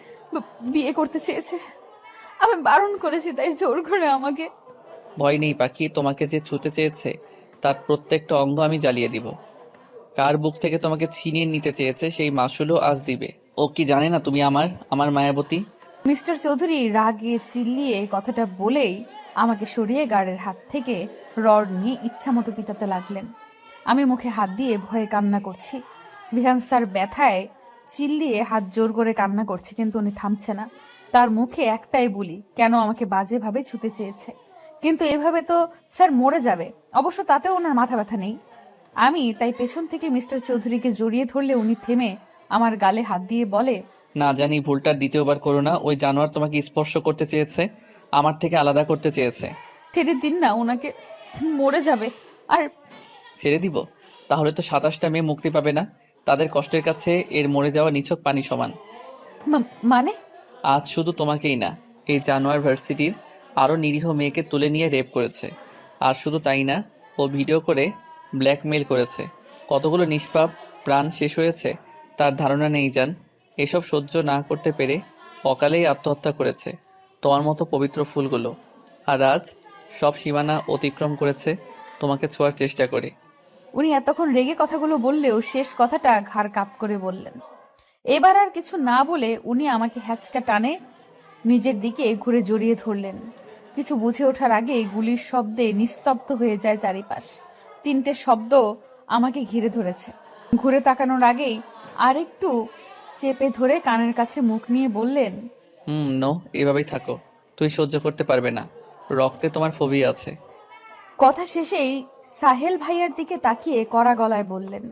বিয়ে করতে চেয়েছে। আমি বারণ করেছি, তাই জোর করে আমাকে। ভয় নেই পাখি, তোমাকে যে ছুতে চেয়েছে তার প্রত্যেকটা অঙ্গ আমি জ্বালিয়ে দিব। কার বুক থেকে তোমাকে ছিনিয়ে নিতে চেয়েছে সেই মাসুলও আজ দিবে। ও কি জানে না তুমি আমার মায়াবতী? মিস্টার চৌধুরী রাগে চিল্লিয়ে কথাটা বলেই আমাকে সরিয়ে গার্ডের হাত থেকে রড নিয়ে ইচ্ছা মতো পিটাতে লাগলেন। আমি মুখে হাত দিয়ে ভয়ে কান্না করছি। বিহান স্যার ব্যথায় চিল্লিয়ে হাত জোর করে কান্না করছে, কিন্তু উনি থামছে না। তার মুখে একটাই বুলি, কেন আমাকে বাজেভাবে ছুতে চেয়েছে। কিন্তু এভাবে তো স্যার মরে যাবে। অবশ্য তাতেও ওনার মাথা ব্যথা নেই। আমি তাই পেছন থেকে মিস্টার চৌধুরীকে জড়িয়ে ধরলে উনি থেমে আমার গালে হাত দিয়ে বলে, না জানি ভুলটা দ্বিতীয়বার করো না। ওই জানোয়ার তোমাকে স্পর্শ করতে চেয়েছে, আমার থেকে আলাদা করতে চেয়েছে। ছেড়ে দিন না ওনাকে, মরে যাবে। আর ছেড়ে দিব? তাহলে তো 27টা মেয়ে মুক্তি পাবে না। তাদের কষ্টের কাছে এর মরে যাওয়া নিছক পানি সমান। মানে? আজ শুধু তোমাকেই না, এই জানোয়ার ভার্সিটির আরও নিরীহ মেয়েকে তুলে নিয়ে রেপ করেছে। আর শুধু তাই না, ও ভিডিও করে ব্ল্যাকমেইল করেছে। কতগুলো নিষ্পাপ প্রাণ শেষ হয়েছে তার ধারণা নেই জান। এসব সহ্য না করতে পেরে অকালেই আত্মহত্যা করেছে তোমার মতো পবিত্র ফুলগুলো। আর আজ সব সীমানা অতিক্রম করেছে তোমাকে ছোঁয়ার চেষ্টা করে। উনি এতক্ষণ রেগে কথাগুলো বললেও শেষ কথাটা ঘাড় কাপ করে বললেন। এবার আর কিছু না বলে উনি আমাকে হ্যাচকা টানে নিজের দিকে ঘুরে জড়িয়ে ধরলেন। কিছু বুঝে ওঠার আগেই গুলির শব্দে নিস্তব্ধ হয়ে যায় চারিপাশ। 3টে শব্দ আমাকে ঘিরে ধরেছে। ঘুরে তাকানোর আগেই আরেকটু চেপে ধরে কানের কাছে মুখ নিয়ে বললেন, নো, এভাবেই থাকো। তুই সহ্য করতে পারবে না, রক্তে তোমার ফোবিয়া আছে। কথা শেষেই সাহেল ভাইয়ার দিকে তাকিয়ে কড়া গলায় বললেন,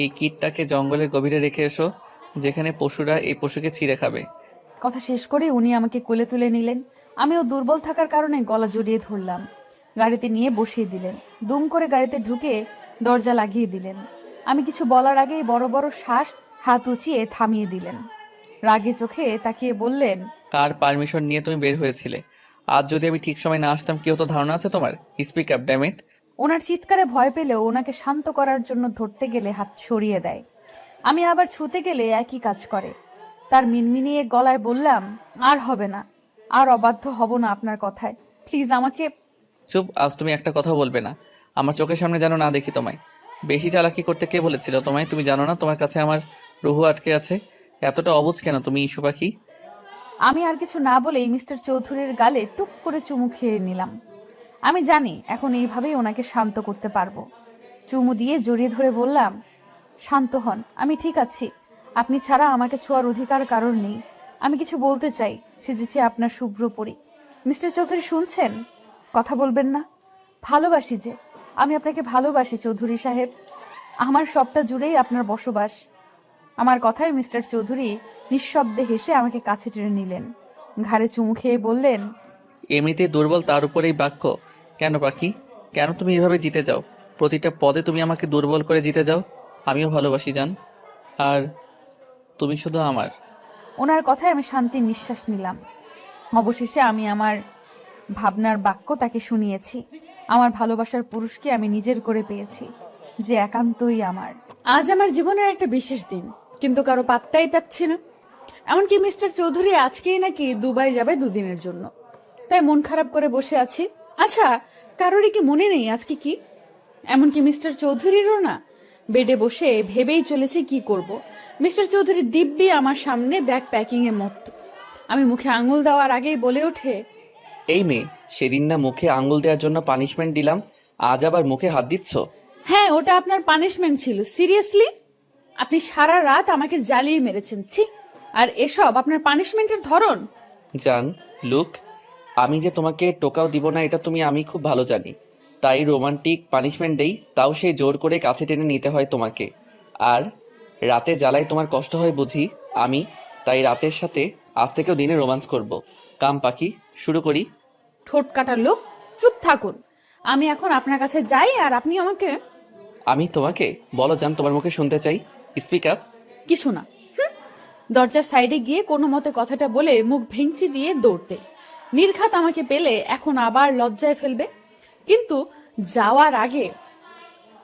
এই কিটটাকে জঙ্গলের গভীরে রেখে এসো, যেখানে পশুরা এই পশুকে ছিঁড়ে খাবে। কথা শেষ করে উনি আমাকে কোলে তুলে নিলেন। আমিও দুর্বল থাকার কারণে গলা জড়িয়ে ধরলাম। গাড়িতে নিয়ে বসিয়ে দিলেন। দুম করে গাড়িতে ঢুকে দরজা লাগিয়ে দিলেন। আমি কিছু বলার আগেই বড় বড় শ্বাস হাত উঁচিয়ে থামিয়ে দিলেন। রাগে চোখে তাকিয়ে বললেন, কার পারমিশন নিয়ে তুমি বের হয়েছিলে? আজ যদি আমি ঠিক সময় না আসতাম, কি হতো ধারণা আছে তোমার? Speak up damn it. ওনার চিৎকারে ভয় পেলেও ওনাকে শান্ত করার জন্য ধরতে গেলে হাত সরিয়ে দেয়। আমি আবার ছুতে গেলে একই কাজ করে। তার মিনমিনিয়ে গলায় বললাম, আর হবে না, আর অবাধ্য হব না আপনার কথায়। প্লিজ আমাকে। চুপ, আজ তুমি একটা কথা বলবে না। আমার চোখের সামনে যেন না দেখি তোমায়। বেশি চালাকি করতে কে বলেছিল তোমায়? তুমি জানো না তোমার কাছে আমার রুহু আটকে আছে? এতটা অবুঝ কেন তুমি, ইস্যু পাখি? আমি আর কিছু না বলেই মিস্টার চৌধুরীর গালে টুক করে চুমু খেয়ে নিলাম। আমি জানি এখন এইভাবেই ওনাকে শান্ত করতে পারবো। চুমু দিয়ে জড়িয়ে ধরে বললাম, শান্ত হন, আমি ঠিক আছি। আপনি ছাড়া আমাকে ছোঁয়ার অধিকার কারণ নেই। আমি কিছু বলতে চাই, সেজেছি আপনার শুভ্র পরি। মিস্টার চৌধুরী শুনছেন? কথা বলবেন না? ভালোবাসি যে, আমি আপনাকে ভালোবাসি চৌধুরী সাহেব। আমার সবটা জুড়েই আপনার বসবাস। আমার কথায় মিস্টার চৌধুরী নিঃশব্দে হেসে আমাকে কাছে টেনে নিলেন। ঘাড়ে চুমু খেয়ে বললেন, এমনিতে দুর্বল, তার উপরেই বাক্য। কেন পাখি, কেন তুমি এভাবে জিতে যাও? প্রতিটা পদে তুমি আমাকে দুর্বল করে জিতে যাও। আমিও ভালোবাসি জান, আর তুমি শুধু আমার। ওনার কথায় আমি শান্তির নিঃশ্বাস নিলাম। অবশেষে আমি আমার ভাবনার বাক্য তাকে শুনিয়েছি। আমার ভালোবাসার পুরুষকে আমি নিজের করে পেয়েছি, যে একান্তই আমার। আজ আমার জীবনের একটা বিশেষ দিন, কিন্তু কারো পাত্তাই পাচ্ছি না। এমনকি মিস্টার চৌধুরী আজকেই নাকি দুবাই যাবে 2 দিনের জন্য। তাই মন খারাপ করে বসে আছি। আচ্ছা, কারোরই কি মনে নেই আজকে কি? এমনকি মিস্টার চৌধুরীরও না। বেডে বসে ভেবেই চলেছি কি করব। মিস্টার চৌধুরী দিব্যি আমার সামনে ব্যাগ প্যাকিং এ মত্ত। আমি মুখে আঙুল দেওয়ার আগেই বলে ওঠে, এই মেয়ে, সেদিন না মুখে আঙ্গুল দেওয়ার জন্য পানিশমেন্ট দিলাম, আজ আবার মুখে হাত দিচ্ছ? হ্যাঁ, ওটা আপনার পানিশমেন্ট ছিল। সিরিয়াসলি? আপনি সারা রাত আমাকে জ্বালিয়ে মেরেছেন, ছি। আর এসব আপনার পানিশমেন্টের ধরন? জান, লুক, আমি যে তোমাকে টোকাও দিব না এটা আমি খুব ভালো জানি। তাই রোমান্টিক পানিশমেন্ট দেই, তাও সেই জোর করে কাছে টেনে নিতে হয় তোমাকে। আর রাতে জ্বালায় তোমার কষ্ট হয় বুঝি আমি, তাই রাতের সাথে আজ থেকেও দিনে রোমান্স করব। কাম পাখি, শুরু করি। ঠোঁট কাটার লোক, চুপ থাকুন। আমি এখন আপনার কাছে যাই আর আপনি আমাকে। আমি তোমাকে? বলো জান, তোমার মুখে শুনতে চাই। Speak up. কিছু না। দরজার সাইডে গিয়ে কোনো মতে কথাটা বলে মুখ ভেঙচি দিয়ে দৌড়তে। নির্ঘাত আমাকে পেলে এখন আবার লজ্জায় ফেলবে। কিন্তু যাওয়ার আগে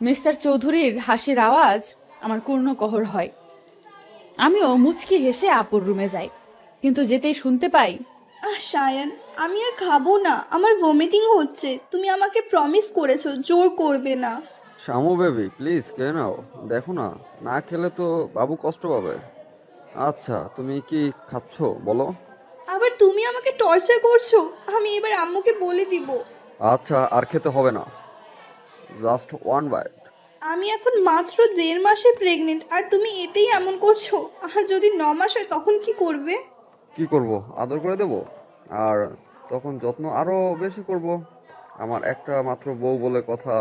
মিস্টার চৌধুরীর হাসির আওয়াজ আমার কর্ণকহর হয়। আমিও মুচকি হেসে আপুর রুমে যাই, কিন্তু যেতেই শুনতে পাই, সায়ান, আমি আর খাবো না, আমার ভমিটিং হচ্ছে। তুমি আমাকে প্রমিস করেছো জোর করবে না। শামু বেবি প্লিজ খেয়ে নাও, দেখো না, না খেলে তো বাবু কষ্ট পাবে। আচ্ছা তুমি কি খাচ্ছ বলো? আবার তুমি আমাকে টর্চার করছো। আমি এবার আম্মুকে বলে দিব। আচ্ছা আর খেতে হবে না, জাস্ট 1 বাইট। আমি এখন মাত্র 1.5 মাসে প্রেগনেন্ট, আর তুমি এতেই এমন করছো। আর যদি 9 মাস হয় তখন কি করবে? কি করব, আদর করে দেব, আর তখন যত্ন আরো বেশি করব। আমার একটা মাত্র বউ বলে কথা।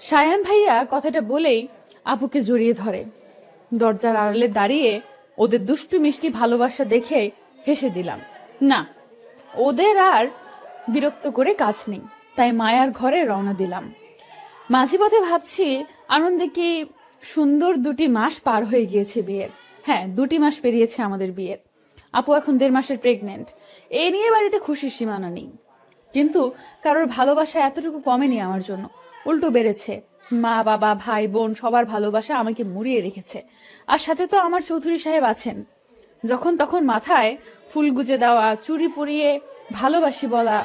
সায়ান ভাইয়া কথাটা বলেই আপুকে জড়িয়ে ধরে। দরজার আড়ালে দাঁড়িয়ে ওদের দুষ্টু মিষ্টি ভালোবাসা দেখে হেসে দিলাম। না, ওদের আর বিরক্ত করে কাজ নেই, তাই মায়ার ঘরে রওনা দিলাম। মাঝে পথে ভাবছি আনন্দে কি সুন্দর 2টি মাস পার হয়ে গিয়েছে বিয়ের। হ্যাঁ, 2টি মাস পেরিয়েছে আমাদের বিয়ের। আপু এখন 1.5 মাসের প্রেগনেন্ট। এ নিয়ে বাড়িতে খুশির সীমানা নেই, কিন্তু কারোর ভালোবাসা এতটুকু কমেনি আমার জন্য, উল্টো বেড়েছে। মা বাবা ভাই বোন সবার ভালোবাসা আমাকে মুড়িয়ে রেখেছে। আর সাথে তো আমার চৌধুরী সাহেব আছেন। যখন তখন মাথায় ফুল গুজে দেওয়া, চুড়ি পরিয়ে ভালোবাসি বলা,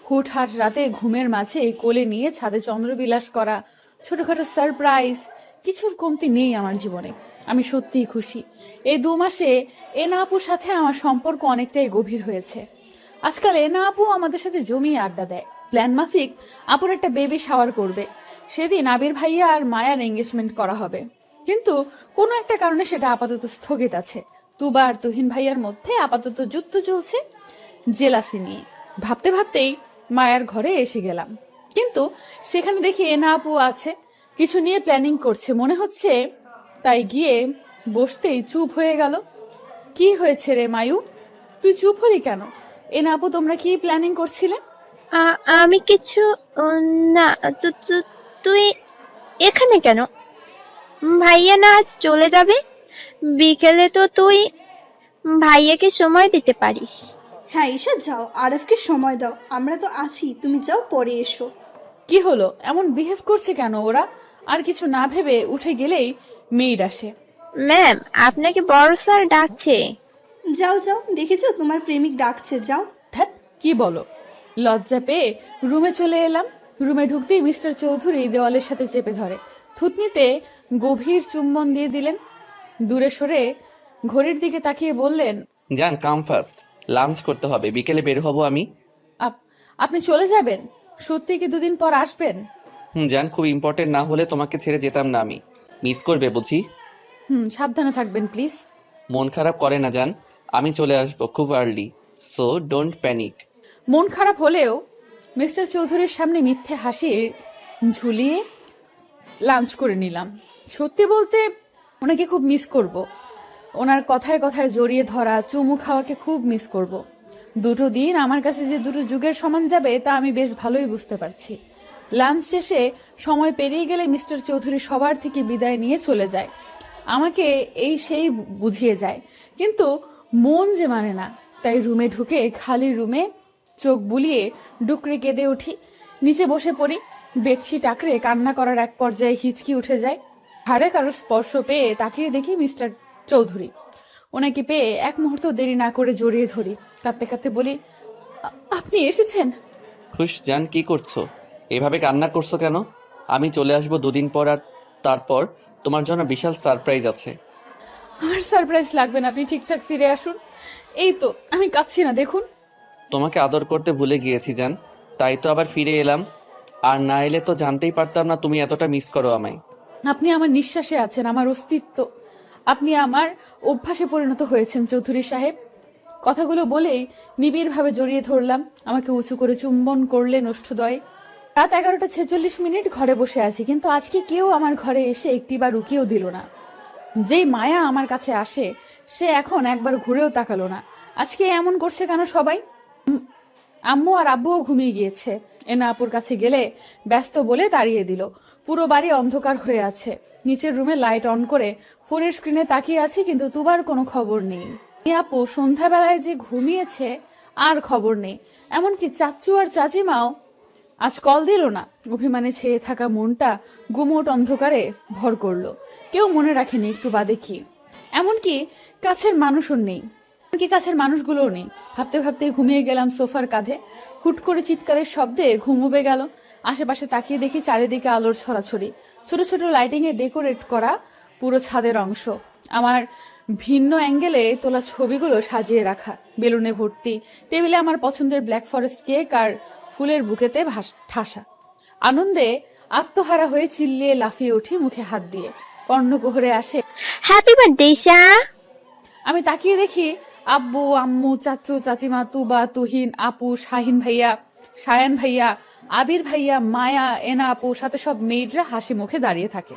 হুটহাট রাতে ঘুমের মাঝে কোলে নিয়ে ছাদে চন্দ্রবিলাস করা, ছোটখাটো সারপ্রাইজ, কিছুর কমতি নেই আমার জীবনে। আমি সত্যিই খুশি। এই 2 মাসে এনা আপুর সাথে আমার সম্পর্ক অনেকটাই গভীর হয়েছে। আজকাল এনা আপু আমাদের সাথে জমিয়ে আড্ডা দেয়। প্ল্যান মাফিক আপুর একটা বেবি শাওয়ার করবে। সেদিন আবির ভাইয়া আর মায়ার এঙ্গেজমেন্ট করা হবে, কিন্তু কোনো একটা কারণে সেটা আপাতত স্থগিত আছে। তুবা আর তুহিন ভাইয়ার মধ্যে আপাতত যুদ্ধ চলছে জেলাসি নিয়ে। ভাবতে ভাবতেই মায়ার ঘরে এসে গেলাম, কিন্তু সেখানে দেখি এনা আপু আছে, কিছু নিয়ে প্ল্যানিং করছে মনে হচ্ছে। তাই গিয়ে বসতেই চুপ হয়ে গেল। কি হয়েছে রে মায়ু, তুই চুপ হলি কেন? এনা আপু তোমরা কি প্ল্যানিং করছিলে? আমি কিছু না। তুই এখানে কেন? ভাইয়া না আজ চলে যাবে? বিকেলে তো তুই ভাইয়াকে সময় দিতে পারিস। হ্যাঁ ঈশা, যাও, আরফকে সময় দাও, আমরা তো আছি, তুমি যাও, পরে এসো। কি হলো, এমন বিহেভ করছে কেন ওরা? আর কিছু না ভেবে উঠে গেলেই মেইড আসে। ম্যাম, আপনাকে বড় স্যার ডাকছে। যাও যাও, দেখেছো তোমার প্রেমিক ডাকছে, যাও। ধ্যাৎ, কি বলো? লজ্জা পেয়ে রুমে চলে এলাম। রুমে ঢুকতেই মিস্টার চৌধুরী দেওয়ালের সাথে চেপে ধরে, থুতনিতে গভীর চুম্বন দিয়ে দিলেন। দূরে সরে ঘড়ির দিকে তাকিয়ে বললেন, জান কাম ফার্স্ট, লাঞ্চ করতে হবে, বিকেলে বের হব আমি। আপনি চলে যাবেন? সত্যি কি 2 দিন পর আসবেন? জান, খুব ইম্পর্টেন্ট না হলে তোমাকে ছেড়ে যেতাম না আমি। মিস করবে বুঝি? সাবধানে থাকবেন প্লিজ। মন খারাপ করে না জান, আমি চলে আসবো খুব আর্লি, সো ডোন্ট প্যানিক। মন খারাপ হলেও মিস্টার চৌধুরীর সামনে মিথ্যে হাসির ঝুলিয়ে লাঞ্চ করে নিলাম। সত্যি বলতে ওনাকে খুব মিস করব। ওনার কথায় কথায় জড়িয়ে ধরা, চুমু খাওয়াকে খুব মিস করব। 2টো দিন আমার কাছে যে 2টো যুগের সমান যাবে তা আমি বেশ ভালোই বুঝতে পারছি। লাঞ্চ শেষে সময় পেরিয়ে গেলে মিস্টার চৌধুরী সবার থেকে বিদায় নিয়ে চলে যায়। আমাকে এই সেই বুঝিয়ে যায়, কিন্তু মন যে মানে না। তাই রুমে ঢুকে খালি রুমে চোখ বুলিয়ে ডুকরে কেঁদে উঠি। নিচে বসে পড়ি। বেডশিট আঁকড়ে কান্না করার এক পর্যায়ে হিচকি উঠে যায়। ঘাড়ে কারো স্পর্শ পেয়ে তাকিয়ে দেখি মিস্টার চৌধুরী। ওনাকে পেয়ে এক মুহূর্ত দেরি না করে জড়িয়ে ধরি। কাঁদতে কাঁদতে বলি, আপনি এসেছেন? খুশ জান, কি করছো? এভাবে কান্না করছো কেন? আমি চলে আসবো 2 দিন পর, আর তারপর তোমার জন্য বিশাল সারপ্রাইজ আছে। আমার সারপ্রাইজ লাগবে না, আপনি ঠিকঠাক ফিরে আসুন। এই তো আমি কাঁদছি না, দেখুন। তোমাকে আদর করতে ভুলে গিয়েছি জান, তাই তো আবার ফিরে এলাম। আর না এলে তো জানতেই পারতাম না তুমি এতটা মিস করো আমায়। আপনি আমার নিঃশ্বাসে আছেন, আমার অস্তিত্ব। আপনি আমার অভ্যাসে পরিণত হয়েছেন চৌধুরী সাহেব। কথাগুলো বলেই নিবিড়ভাবে জড়িয়ে ধরলাম। আমাকে উঁচু করে চুম্বন করলেন ওষ্ঠদ্বয়। রাত 11:46 ঘরে বসে আছি, কিন্তু আজকে কেউ আমার ঘরে এসে একটিবার রুকিয়েও দিল না। যেই মায়া আমার কাছে আসে সে এখন একবার ঘুরেও তাকালো না। আজকে এমন করছে কেন সবাই? আম্মু আর আব্বুও ঘুমিয়ে গিয়েছে। এনা আপুর কাছে গেলে ব্যস্ত বলে তাড়িয়ে দিল। পুরো বাড়ি অন্ধকার হয়ে আছে। নিচের রুমে লাইট অন করে ফোনের স্ক্রিনে তাকিয়ে আছি, কিন্তু তুবার কোনো খবর নেই। আপু সন্ধ্যাবেলায় যে ঘুমিয়েছে আর খবর নেই। এমনকি চাচ্চু আর চাচিমাও আজ কল দিল না। অভিমানে ছেয়ে থাকা মনটা গুমোট অন্ধকারে ভর করলো। কেউ মনে রাখেনি একটু বাদে কি, এমনকি কাছের মানুষও নেই, এমনকি কাছের মানুষগুলোও নেই। ভাবতে ভাবতে ঘুমিয়ে গেলাম সোফার কাঁধে। হুট করে চিৎকারের শব্দে ঘুম উবে গেল। আশেপাশে তাকিয়ে দেখি চারিদিকে আলোর ছড়াছড়ি, ছোট ছোট লাইটিং এ ডেকোরেট করা পুরো ছাদের অংশ। আমার ভিন্ন অ্যাঙ্গেলে তোলা ছবিগুলো সাজিয়ে রাখা, বেলুনে ভর্তি। টেবিলে আমার পছন্দের ব্ল্যাক ফরেস্ট কেক আর ফুলের বুকেতে ঠাসা। আনন্দে আত্মহারা হয়ে চিল্লিয়ে লাফিয়ে উঠি মুখে হাত দিয়ে। কর্ণকুহরে আসে, হ্যাপি বার্থডে ঈশা। আমি তাকিয়ে দেখি আব্বু, আম্মু, চাচু, চাচিমা, তুবা, তুহিন, আপু, শাহিন ভাইয়া সায়ান ভাইয়া, আবির ভাইয়া, মায়া, এনা আপু সাথে সব মেয়েরা হাসি মুখে দাঁড়িয়ে থাকে।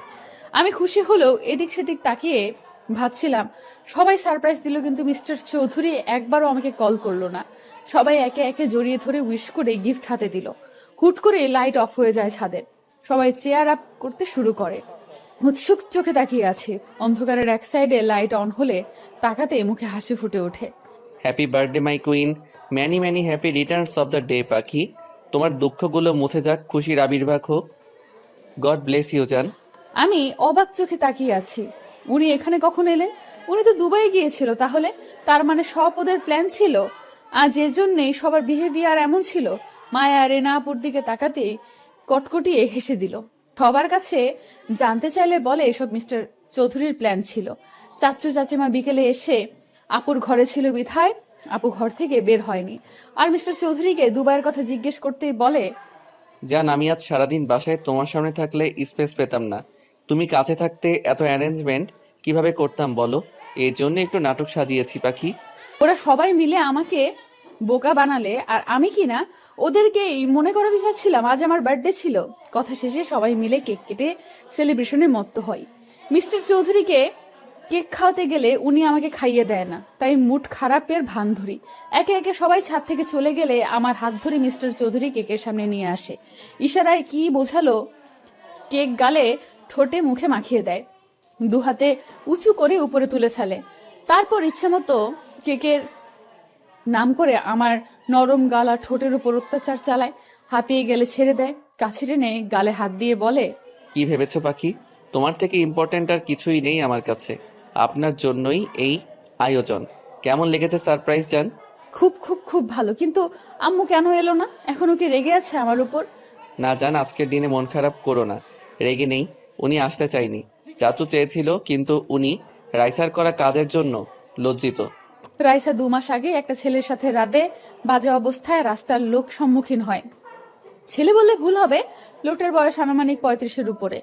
আমি খুশি হলেও এদিক সেদিক তাকিয়ে ভাবছিলাম সবাই সারপ্রাইজ দিল, কিন্তু মিস্টার চৌধুরী একবারও আমাকে কল করলো না। সবাই একে একে জড়িয়ে ধরে উইশ করে গিফট হাতে দিল। হুট করে লাইট অফ হয়ে যায় ছাদের। সবাই চেয়ার আপ করতে শুরু করে। উৎসুক চোখে তাকিয়ে আছে। অন্ধকারের এক সাইডে লাইট অন হলে তাকাতে মুখে হাসি ফুটে ওঠে। Happy birthday my queen, many many happy returns of the day পাখি। তোমার দুঃখগুলো মুছে যাক, খুশির আবির্ভাব হোক। গড ব্লেস ইউ জান। আমি অবাক চোখে তাকিয়ে আছি। উনি এখানে কখন এলেন? উনি তো দুবাই গিয়েছিল, তাহলে তার মানে সব ওদের প্ল্যান ছিল। আর যে জন্যই সবার বিহেভিয়ার এমন ছিল। মায়া রেনা আপুর দিকে তাকাতেই কটকটিয়ে হেসে দিল। সবার কাছে জানতে চাইলে বলে এসব মিস্টার চৌধুরীর প্ল্যান ছিল। চাচু চাচিমা বিকেলে এসে আপুর ঘরে ছিল বিধায় আপু ঘর থেকে বের হয়নি। আর মিস্টার চৌধুরীকে দুবাইয়ের কথা জিজ্ঞেস করতেই বলে, জান, আমি আজ সারাদিন বাসায় তোমার সামনে থাকলে স্পেস পেতাম না। তুমি কাছে থাকতে এত অ্যারেঞ্জমেন্ট কিভাবে করতাম বলো? এই জন্য একটু নাটক সাজিয়েছি পাখি। ওরা সবাই মিলে আমাকে বোকা বানালে, আর আমি কিনা ওদেরকেই মনে করাতে চাচ্ছিলাম আজ আমার বার্থডে ছিল। কথা শেষে সবাই মিলে কেক কেটে সেলিব্রেশনে মত্ত হয়। মিস্টার চৌধুরীকে কেক খাওয়াতে গেলে উনি আমাকে খাইয়ে দেয় না, তাই মুড খারাপের ভান ধরি। একে একে সবাই ছাদ থেকে চলে গেলে আমার হাত ধরে মিস্টার চৌধুরী কেকের সামনে নিয়ে আসে। ইশারায় কি বোঝালো, কেক গালে ঠোঁটে মুখে মাখিয়ে দেয়। দু হাতে উঁচু করে উপরে তুলে ফেলে। তারপর ইচ্ছে মতো কেকের নাম করে আমার নরম গাল আর ঠোঁটের উপর অত্যাচার চালায়। হাঁপিয়ে গেলে ছেড়ে দেয়। কাছে টেনে গালে হাত দিয়ে বলে, কি ভেবেছো পাখি? তোমার থেকে ইম্পর্ট্যান্ট আর কিছুই নেই আমার কাছে। আপনার জন্যই এই আয়োজন। কেমন লেগেছে সারপ্রাইজ জান? খুব খুব খুব ভালো, কিন্তু আম্মু কেন এলো না? এখনো কি রেগে আছে আমার উপর? না জান, আজকের দিনে মন খারাপ করো না। রেগে নেই, উনি আসতে চাইনি। চাচু চেয়েছিল, কিন্তু উনি রাইসার করা কাজের জন্য লজ্জিত। রাইসা 2 মাস আগে একটা ছেলের সাথে রাতে বাজে অবস্থায় রাস্তার লোক সম্মুখীন হয়। ছেলে বললে ভুল হবে, লোকটার বয়স আনুমানিক 35-এর উপরে।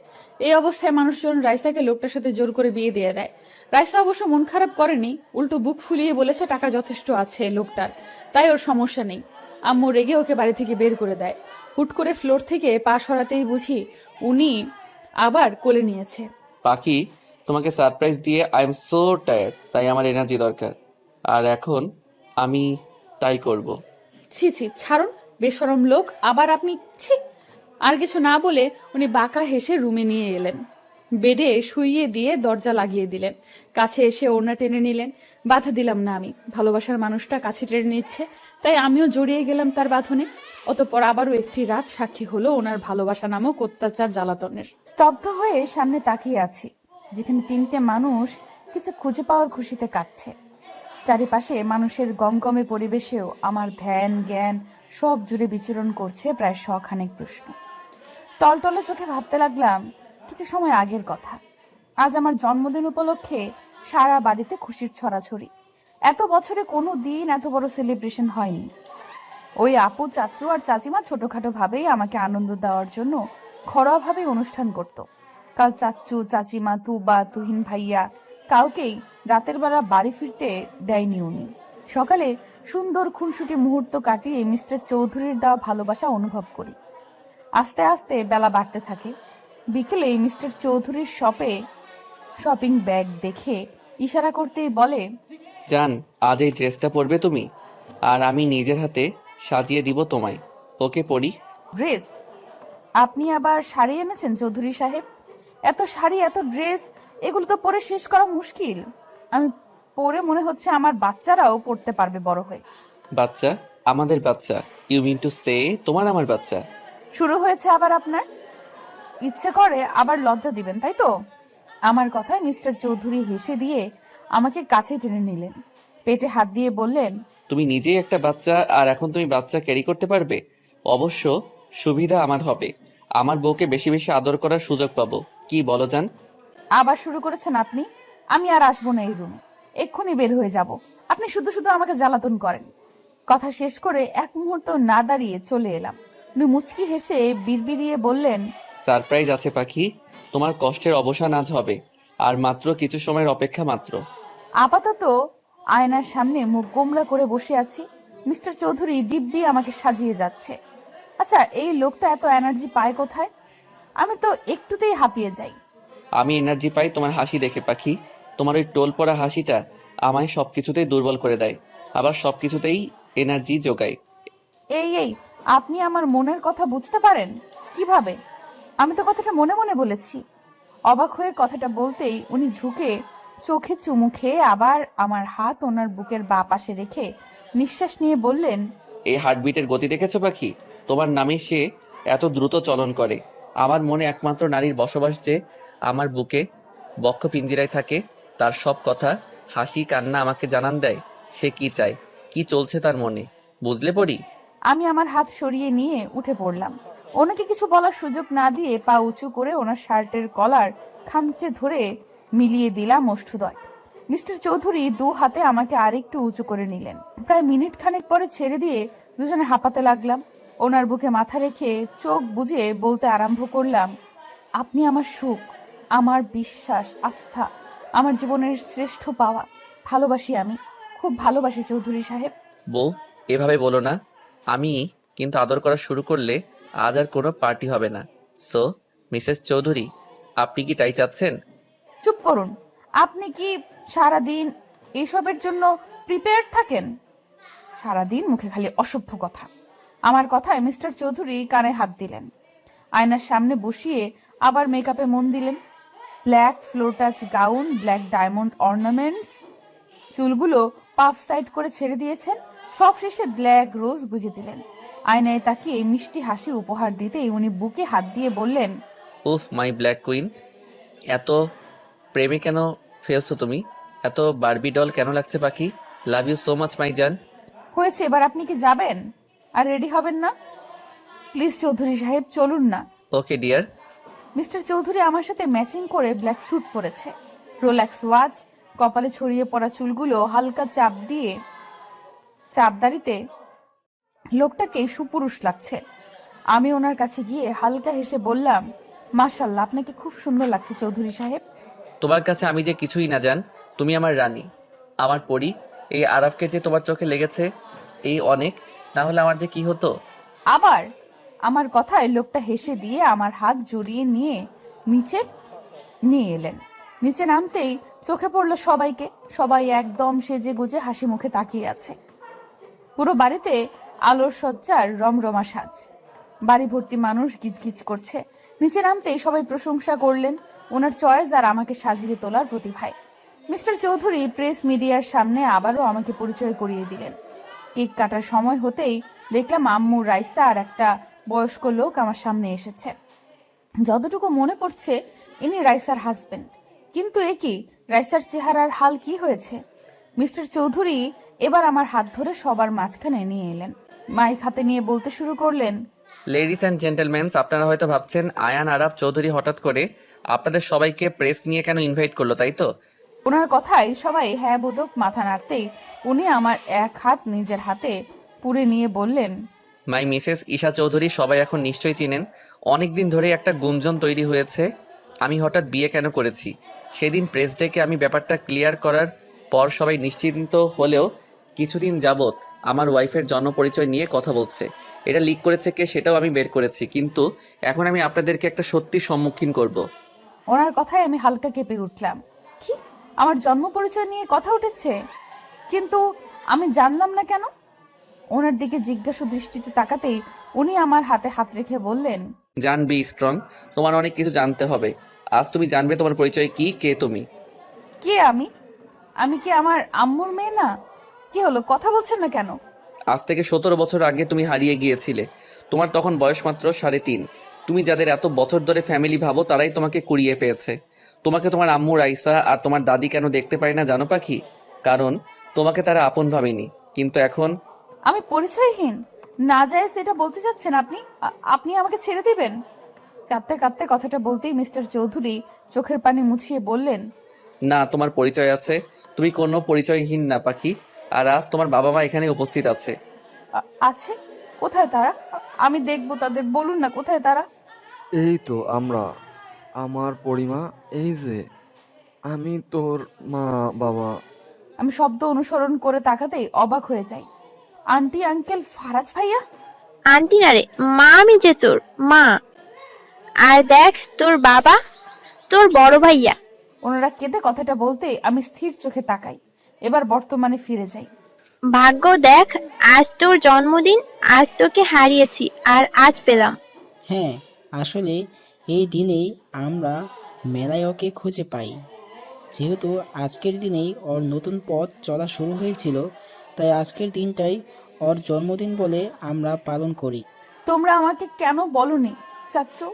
এই অবস্থায় মানুষজন রাইসাকে লোকটার সাথে জোর করে বিয়ে দিয়ে দেয়। রাইসা অবশ্য মন খারাপ করেনি, উল্টো বুক ফুলিয়ে বলেছে টাকা যথেষ্ট আছে লোকটার, তাই ওর সমস্যা নেই। আম্মু রেগে ওকে বাড়ি থেকে বের করে দেয়। হুট করে ফ্লোর থেকে পা সরাতেই বুঝি উনি আবার কোলে নিয়েছে। পাখি, তোমাকে সারপ্রাইজ দিয়ে আই এম সো টায়ার্ড, তাই আমার এনার্জি দরকার। আর এখন আমি তাই করব। ছি ছি, ছাড়ুন, বেশরম লোক। আবার আপনি ছি। আর কিছু না বলে উনি বাঁকা হেসে রুমে নিয়ে এলেন। বেডে শুইয়ে দিয়ে দরজা লাগিয়ে দিলেন। কাছে এসে ওড়না টেনে নিলেন। বাধা দিলাম না আমি। ভালোবাসার মানুষটা কাছে টেনে নিচ্ছে, তাই আমিও জড়িয়ে গেলাম তার বাঁধনে। অতঃপর আবারও একটি রাত সাক্ষী হলো ওনার ভালোবাসা নামক অত্যাচার জ্বালাতনের। স্তব্ধ হয়ে সামনে তাকিয়ে আছি, যেখানে 3টে মানুষ কিছু খুঁজে পাওয়ার খুশিতে কাটছে। চারিপাশে মানুষের গমগমে পরিবেশেও আমার ধ্যান জ্ঞান সব জুড়ে বিচরণ করছে প্রায় 100 খানেক প্রশ্ন। টলটলে চোখে ভাবতে লাগলাম কিছু সময় আগের কথা। আজ আমার জন্মদিন উপলক্ষে সারা বাড়িতে খুশির ছড়াছড়ি। এত বছরে কোনো দিন এত বড় সেলিব্রেশন হয়নি। ওই আপু, চাচু আর চাচিমা ছোটখাটো ভাবেই আমাকে আনন্দ দেওয়ার জন্য ঘরোয়া ভাবে অনুষ্ঠান করত। কাল চাচু চাচিমা, তুবা, তুহিন ভাইয়া কাউকেই রাতের বেলা বাড়ি ফিরতে দেয়নি উনি। সকালে সুন্দর খুনসুটি মুহূর্ত কাটিয়ে মিস্টার চৌধুরীর দেওয়া ভালোবাসা অনুভব করি। আস্তে আস্তে বেলা বাড়তে থাকে। বিকেলে মিস্টার চৌধুরীর শপে শপিং ব্যাগ দেখে ইশারা করতেই বলে, জান, আজ এই ড্রেসটা পরবে তুমি, আর আমি নিজের হাতে সাজিয়ে দিব তোমায়। ওকে পরি। ড্রেস? আপনি আবার শাড়ি এনেছেন চৌধুরী সাহেব? এত শাড়ি, এত ড্রেস, এগুলো তো পরে শেষ করা মুশকিল। আমি পরে মনে হচ্ছে আমার বাচ্চারাও পড়তে পারবে বড় হয়ে। বাচ্চা? আমাদের বাচ্চা? ইউ মিন টু সে তোমার আমার বাচ্চা? শুরু হয়েছে আবার আপনার? ইচ্ছে করে আবার লজ্জা দিবেন, তাই তো? আমার কথায় মিস্টার চৌধুরী হেসে দিয়ে আমাকে কাছে টেনে নিলেন। পেটে হাত দিয়ে বললেন, তুমি নিজেই একটা বাচ্চা, আর এখন তুমি বাচ্চা ক্যারি করতে পারবে। অবশ্য সুবিধা আমার হবে। আমার বউকে বেশি বেশি আদর করার সুযোগ পাবো। কি বলো জান? আবার শুরু করেছেন আপনি। আমি আর আসবো না এই রুমে, এক্ষুনি বের হয়ে যাব। আপনি শুধু শুধু আমাকে জ্বালাতন করেন। কথা শেষ করে এক মুহূর্ত না দাঁড়িয়ে চলে এলাম। উনি মুচকি হেসে বিড়বিড়িয়ে বললেন, সারপ্রাইজ আছে পাখি, তোমার কষ্টের অবসান আজ হবে। আর মাত্র কিছু সময়ের অপেক্ষা মাত্র। আপাতত আয়নার সামনে মুখ গোমড়া করে বসে আছি। মিস্টার চৌধুরী দিব্যি আমাকে সাজিয়ে যাচ্ছে। আচ্ছা, এই লোকটা এত এনার্জি পায় কোথায়? আমি তো একটুতেই হাঁপিয়ে যাই। আমি এনার্জি পাই তোমার হাসি দেখে পাখি। তোমার ওই টোল পড়া হাসিটা আমায় সবকিছুতেই দুর্বল করে দেয়, আবার সবকিছুতেই এনার্জি যোগায়। এই আপনি আমার মনের কথা বুঝতে পারেন কিভাবে? আমি তো কথাটা মনে মনে বলেছি। অবাক হয়ে কথাটা বলতেই উনি ঝুঁকে চোখে চুমু খেয়ে আবার আমার হাত ওনার বুকের বাঁ পাশে রেখে নিঃশ্বাস নিয়ে বললেন, এই হার্টবিটের গতি দেখেছো পাখি? তোমার নামে সে এত দ্রুত চলন করে। আমার মনে একমাত্র নারীর বসবাস যে আমার বুকে বক্ষ পিঞ্জিরায় থাকে, তার সব কথা, হাসি কান্না আমাকে জানান দেয় সে কি চায়, কি চলছে তার মনে। বুঝলে পড়ি? আমি আমার হাত সরিয়ে নিয়ে উঠে পড়লাম। ওনাকে কিছু বলার সুযোগ না দিয়ে পা উঁচু করে ওনার শার্টের কলার খামচে ধরে মিলিয়ে দিলাম ওষ্ঠদ্বয়। মিস্টার চৌধুরী দু হাতে আমাকে আরেকটু উঁচু করে নিলেন। প্রায় মিনিট খানেক পরে ছেড়ে দিয়ে দুজনে হাঁপাতে লাগলাম। ওনার বুকে মাথা রেখে চোখ বুজে বলতে আরম্ভ করলাম, আপনি আমার সুখ, আমার বিশ্বাস, আস্থা, আমার জীবনের শ্রেষ্ঠ পাওয়া। ভালোবাসি, আমি খুব ভালোবাসি চৌধুরী সাহেব। বউ, এভাবে বলো না। আমি কিন্তু আদর করা শুরু করলে আজ আর কোনো পার্টি হবে না। সো মিসেস চৌধুরী, আপনি কি তাই চাচ্ছেন? চুপ করুন। আপনি কি সারাদিন এসবের জন্য প্রিপেয়ার্ড থাকেন? সারাদিন মুখে খালি অসভ্য কথা। আমার কথায় মিস্টার চৌধুরী কানে হাত দিলেন। আয়নার সামনে বসিয়ে আবার মেকআপে মন দিলেন। Black floor touch gown, black diamond ornaments, চুলগুলো পাফ সাইড করে ছেড়ে দিয়েছেন। সব শেষে ব্ল্যাক রোজ গুজে দিলেন। আয়নায় তাকিয়ে মিষ্টি হাসি উপহার দিতেই উনি বুকে হাত দিয়ে বললেন, উফ মাই ব্ল্যাক কুইন, এত প্রেমে কেন ফেলছো তুমি? এত বারবি ডল কেন লাগছে পাখি? Love you so much my জান। হয়েছে, এবার আপনি কি যাবেন আর রেডি হবেন না? প্লিজ চৌধুরী সাহেব, চলুন না। Okay dear. মিস্টার চৌধুরী আমার সাথে ম্যাচিং করে ব্ল্যাক স্যুট পরেছে। রোলেক্স ওয়াচ, কপালে ছড়িয়ে পড়া চুলগুলো হালকা চাপদারিতে লোকটাকে সুপুরুষ লাগছে। আমি ওনার কাছে গিয়ে হালকা হেসে বললাম, মাশাআল্লাহ, আপনাকে খুব সুন্দর লাগছে চৌধুরী সাহেব। তোমার কাছে আমি যে কিছুই না জান, তুমি আমার রানী, আমার পরী। এই আরাফকে যে তোমার চোখে লেগেছে এই অনেক, না হলে আমার যে কি হতো। আবার আমার কথায় লোকটা হেসে দিয়ে আমার হাত জড়িয়ে নিয়ে নিচে নিয়ে এলেন। নিচে নামতেই চোখে পড়লো সবাইকে। সবাই একদম সেজে গুজে হাসি মুখে তাকিয়ে আছে। পুরো বাড়িতে আলোর সজ্জার রমরমা সাজ। বাড়ি ভর্তি মানুষ গিজগিজ করছে। নিচে নামতেই সবাই প্রশংসা করলেন ওনার চয়েস আর আমাকে সাজিয়ে তোলার প্রতিভায়। মিস্টার চৌধুরী প্রেস মিডিয়ার সামনে আবারও আমাকে পরিচয় করিয়ে দিলেন। কেক কাটার সময় হতেই দেখলাম আম্মু, রাইসা আর একটা বয়স্ক লোক আমার সামনে এসেছে। যতটুকু মনে পড়ছে ইনি রাইসার হাজবেন্ড। কিন্তু এ কি, রাইসার চেহারার হাল কি হয়েছে? মিস্টার চৌধুরী এবার আমার হাত ধরে সবার মাঝখানে নিয়ে এলেন। মাইক হাতে নিয়ে বলতে শুরু করলেন, লেডিস অ্যান্ড জেন্টলম্যানস, আপনারা হয়তো ভাবছেন আয়ান আরাফ চৌধুরী হঠাৎ করে আপনাদের সবাইকে প্রেস নিয়ে কেন ইনভাইট করলো, তাই তো? ওনার কথায় সবাই হ্যাঁ বোধক মাথা নাড়তেই উনি আমার এক হাত নিজের হাতে পুরে নিয়ে বললেন, মাই মিসেস ঈশা চৌধুরী সবাই এখন নিশ্চয়ই চিনেন। অনেকদিন ধরে একটা গুঞ্জন তৈরি হয়েছে আমি হঠাৎ বিয়ে কেন করেছি। সেদিন প্রেস ডেকে আমি ব্যাপারটা ক্লিয়ার করার পর সবাই নিশ্চিন্ত হলেও কিছুদিন যাবৎ আমার ওয়াইফের জন্ম পরিচয় নিয়ে কথা বলছে। এটা লিক করেছে কে সেটাও আমি বের করেছি, কিন্তু এখন আমি আপনাদেরকে একটা সত্যির সম্মুখীন করব। ওনার কথায় আমি হালকা কেঁপে উঠলাম। কি, আমার জন্ম পরিচয় নিয়ে কথা উঠেছে? কিন্তু আমি জানলাম না কেন? ওনার দিকে জিজ্ঞাসা দৃষ্টিতে তাকাতেই উনি আমার হাতে হাত রেখে বললেন, জান, বি স্ট্রং, তোমার অনেক কিছু জানতে হবে। আজ তুমি জানবে তোমার পরিচয় কি, কে তুমি। কে আমি? আমি কি আমার আম্মুর মেয়ে না? কি হলো, কথা বলছেন না কেন? আজ থেকে 17 বছর আগে তুমি হারিয়ে গিয়েছিলে। তোমার তখন বয়স মাত্র 3.5। তুমি যাদের এত বছর ধরে ফ্যামিলি ভাবো তারাই তোমাকে কুড়িয়ে পেয়েছে। তোমাকে তোমার আম্মু রাইসা আর তোমার দাদি কেন দেখতে পায় না জানো পাখি? কারণ তোমাকে তারা আপন ভাবেনি। কিন্তু এখন আমি পরিচয়হীন না যায় সেটা বলতে চাচ্ছেন আপনি? আপনি আমাকে ছেড়ে দিবেন? কাঁদতে কাঁদতে কথাটা বলতেই মিস্টার চৌধুরী চোখের পানি মুছিয়ে বললেন, না, তোমার পরিচয় আছে। তুমি কোনো পরিচয়হীন না পাখি। আর আজ তোমার বাবা মা এখানে উপস্থিত আছে। আছে? কোথায় তারা? আমি দেখবো তাদের, বলুন না কোথায় তারা? এই তো আমরা, আমার পরিমা, এই যে আমি তোর মা বাবা। আমি শব্দ অনুসরণ করে তাকাতেই অবাক হয়ে যাই। আন্টি, আঙ্কেল, ফারাজ ভাইয়া। আন্টি না রে, মা আমি যে তোর মা। আর দেখ তোর বাবা, তোর বড় ভাইয়া। ওনারা কেঁদে কথাটা বলতে আমি স্থির চোখে তাকাই। এবার বর্তমানে ফিরে যাই। ভাগ্য দেখ, আজ তোর জন্মদিন, আজ তোকে হারিয়েছি আর আজ পেলাম। হ্যাঁ, আসলে এই দিনেই আমরা মেলায় ওকে খুঁজে পাই। যেহেতু আজকের দিনেই ওর নতুন পথ চলা শুরু হয়েছিল, তাই আজকের দিনটাই ওর জন্মদিন বলে আমরা পালন করি। তোমরা আমাকে কেন বলনি চাচ্চু?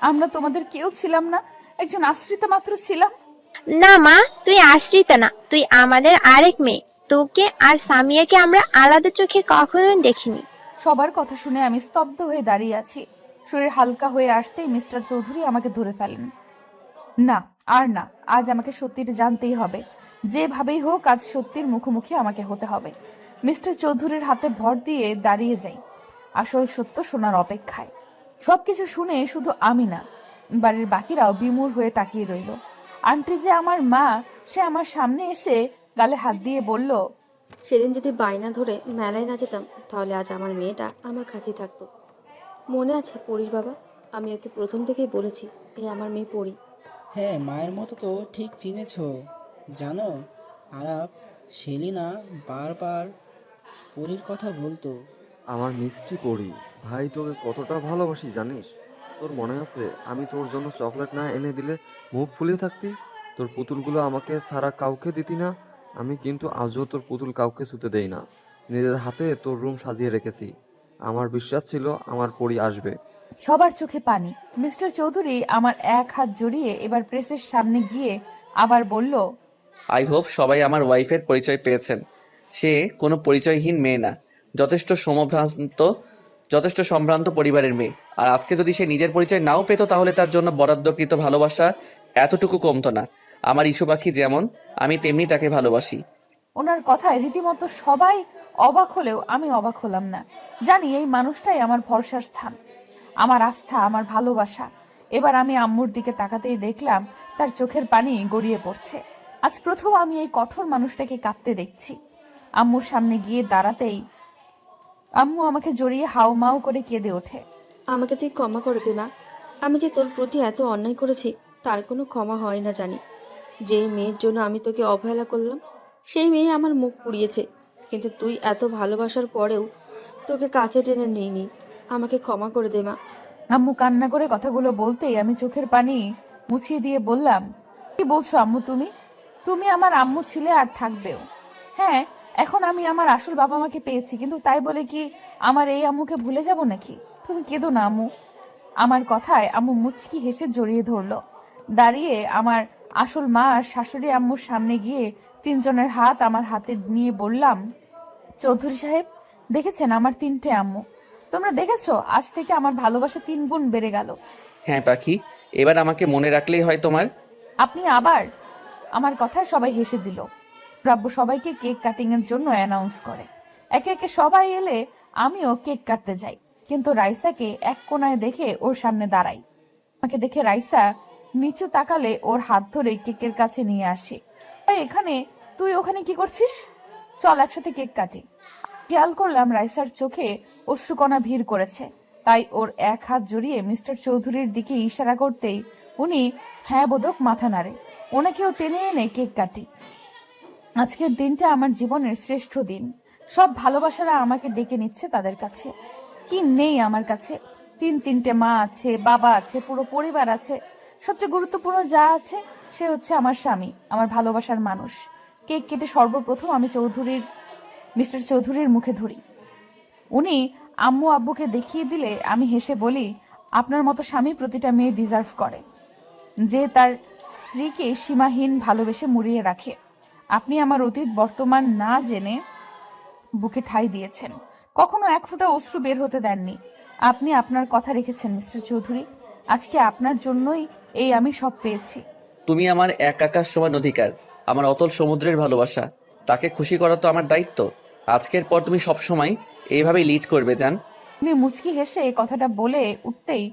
আমরা তোমাদের কেউ ছিলাম না, একজন আশ্রিতা মাত্র ছিলাম। না মা, তুই আশ্রিতা না, তুই আমাদের আরেক মেয়ে। তোকে আর সামিয়াকে আমরা আলাদা চোখে কখনোই দেখিনি। সবার কথা শুনে আমি স্তব্ধ হয়ে দাঁড়িয়ে আছি। শরীর হালকা হয়ে আসতেই মিস্টার চৌধুরী আমাকে ধরে ফেলেন। না, আর না, আজ আমাকে সত্যিটা জানতেই হবে। যেভাবেই হোক আজ সত্যির মুখোমুখি আমাকে হতে হবে। মিস্টার চৌধুরীর হাতে ভর দিয়ে দাঁড়িয়ে যাই, আসল সত্য শোনার অপেক্ষায়। সবকিছু শুনে শুধু আমি না, বাড়ির বাকিরাও বিমূঢ় হয়ে তাকিয়ে রইল। আন্টি যে আমার মা, সে আমার সামনে এসে গালে হাত দিয়ে বলল, সেদিন যদি বায়না ধরে মেলায় না যেতাম, তাহলে আজ আমার মেয়েটা আমার কাছেই থাকতো। মনে আছে পরির বাবা? আমি ওকে প্রথম থেকেই বলেছি, এই আমার মেয়ে পরি। হ্যাঁ, মায়ের মতো তো ঠিক চিনেছ। জানো, আরাপ, সেলিনা বারবার পরীর কথা বলতো। আমার মিষ্টি পরি, ভাই তোকে কতটা ভালোবাসি জানিস? তোর মনে আছে আমি তোর জন্য চকলেট না এনে দিলে মুখ ফুলিয়ে থাকতি? তোর পুতুলগুলো আমাকে ছাড়া কাউকে দিতি না। আমি কিন্তু আজও তোর পুতুল কাউকে ছুতে দেই না। নিজের হাতে তোর রুম সাজিয়ে রেখেছি। আমার বিশ্বাস ছিল আমার পরি আসবে। সবার চোখে পানি। মিস্টার চৌধুরী আমার এক হাত জড়িয়ে এবার প্রেসের সামনে গিয়ে আবার বলল, আই হোপ সবাই আমার ওয়াইফের পরিচয় পেয়েছেন। সে কোনো পরিচয়হীন মেয়ে না, যথেষ্ট সম্ভ্রান্ত পরিবারের মেয়ে। আর আজকে যদি সে নিজের পরিচয় নাও পেত, তাহলে তার জন্য বরাদ্দকৃত ভালোবাসা এতটুকু কমতো না। আমার ইস্যু পাখি যেমন, আমি তেমনি তাকে ভালোবাসি। ওনার কথায় রীতিমতো সবাই অবাক হলেও আমি অবাক হলাম না। জানি এই মানুষটাই আমার ভরসার স্থান, আমার আস্থা, আমার ভালোবাসা। এবার আমি আম্মুর দিকে তাকাতেই দেখলাম তার চোখের পানি গড়িয়ে পড়ছে। আজ প্রথম আমি এই কঠোর মানুষটাকে কাঁদতে দেখছি। আম্মুর সামনে গিয়ে দাঁড়াতেই আম্মু আমাকে জড়িয়ে হাউমাউ করে কেঁদে ওঠে। আমাকে তুই ক্ষমা করে দে মা। আমি যে তোর প্রতি এত অন্যায় করেছি, তার কোনো ক্ষমা হয় না জানি। যেই মেয়ের জন্য আমি তোকে অবহেলা করলাম, সেই মেয়ে আমার মুখ পুড়িয়েছে। কিন্তু তুই এত ভালোবাসার পরেও তোকে কাছে টেনে নিইনি। আমাকে ক্ষমা করে দে মা। আম্মু কান্না করে কথাগুলো বলতেই আমি চোখের পানি মুছিয়ে দিয়ে বললাম, কি বলছো আম্মু? তুমি আমার আম্মু ছিলে আর থাকবেও। হ্যাঁ, এখন আমি আমার আসল বাবা মাকে পেয়েছি, কিন্তু তাই বলে কি আমার এই আম্মুকে ভুলে যাব নাকি? তুমি কেঁদো না আম্মু। আমার কথায় আম্মু মুচকি হেসে জড়িয়ে ধরলো। দাঁড়িয়ে আমার আসল মা আর শাশুড়ি আম্মুর সামনে গিয়ে তিনজনের হাত আমার হাতে নিয়ে বললাম, চৌধুরী সাহেব, দেখেছেন আমার 3টে আম্মু? তোমরা দেখেছো, আজ থেকে আমার ভালোবাসা 3 গুণ বেড়ে গেল। হ্যাঁ পাখি, এবার আমাকে মনে রাখলেই হয় তোমার। আপনি আবার? আমার কথায় সবাই হেসে দিল। প্রাব্য সবাইকে কেক কাটিং এর জন্য অ্যানাউন্স করে। একে একে সবাই এলে আমিও কেক কাটতে যাই, কিন্তু রাইসাকে এক কোনায় দেখে ওর সামনে দাঁড়াই। আমাকে দেখে রাইসা নিচু তাকালে ওর হাত ধরে কেকের কাছে নিয়ে আসি। এখানে তুই ওখানে কি করছিস? চল একসাথে কেক কাটি। খেয়াল করলাম রাইসার চোখে অশ্রুকণা ভিড় করেছে, তাই ওর এক হাত জড়িয়ে মিস্টার চৌধুরীর দিকে ইশারা করতেই উনি হ্যাঁ বোধক মাথা নাড়ে। ওনাকেও টেনে এনে কেক কাটি। আজকের দিনটা আমার জীবনের শ্রেষ্ঠ দিন। সব ভালোবাসারা আমাকে ডেকে নিচ্ছে তাদের কাছে। কি নেই আমার কাছে? 3টে মা আছে, বাবা আছে, পুরো পরিবার আছে। সবচেয়ে গুরুত্বপূর্ণ যা আছে সে হচ্ছে আমার স্বামী, আমার ভালোবাসার মানুষ। কেক কেটে সর্বপ্রথম আমি মিস্টার চৌধুরীর মুখে ধরি। উনি আম্মু আব্বুকে দেখিয়ে দিলে আমি হেসে বলি, আপনার মতো স্বামী প্রতিটা মেয়ে ডিজার্ভ করে, যে তার স্ত্রীকে সীমাহীন ভালোবেসে মুড়িয়ে রাখে। আপনি আমার অতীত বর্তমান না জেনে বুকে ঠাঁই দিয়েছেন, কখনো এক ফোঁটা অশ্রু বের হতে দেননি। আপনি আপনার কথা রেখেছেন মিস্টার চৌধুরী। আজকে আপনার জন্যই এই আমি সব পেয়েছি। তুমি আমার এক আকাশ সমান অধিকার, আমার অতল সমুদ্রের ভালোবাসা। তাকে খুশি করা তো আমার দায়িত্ব। আজকের পর তুমি সবসময় এইভাবেই লিড করবে জান। উনি মুচকি হেসে কথাটা বলে উঠতেই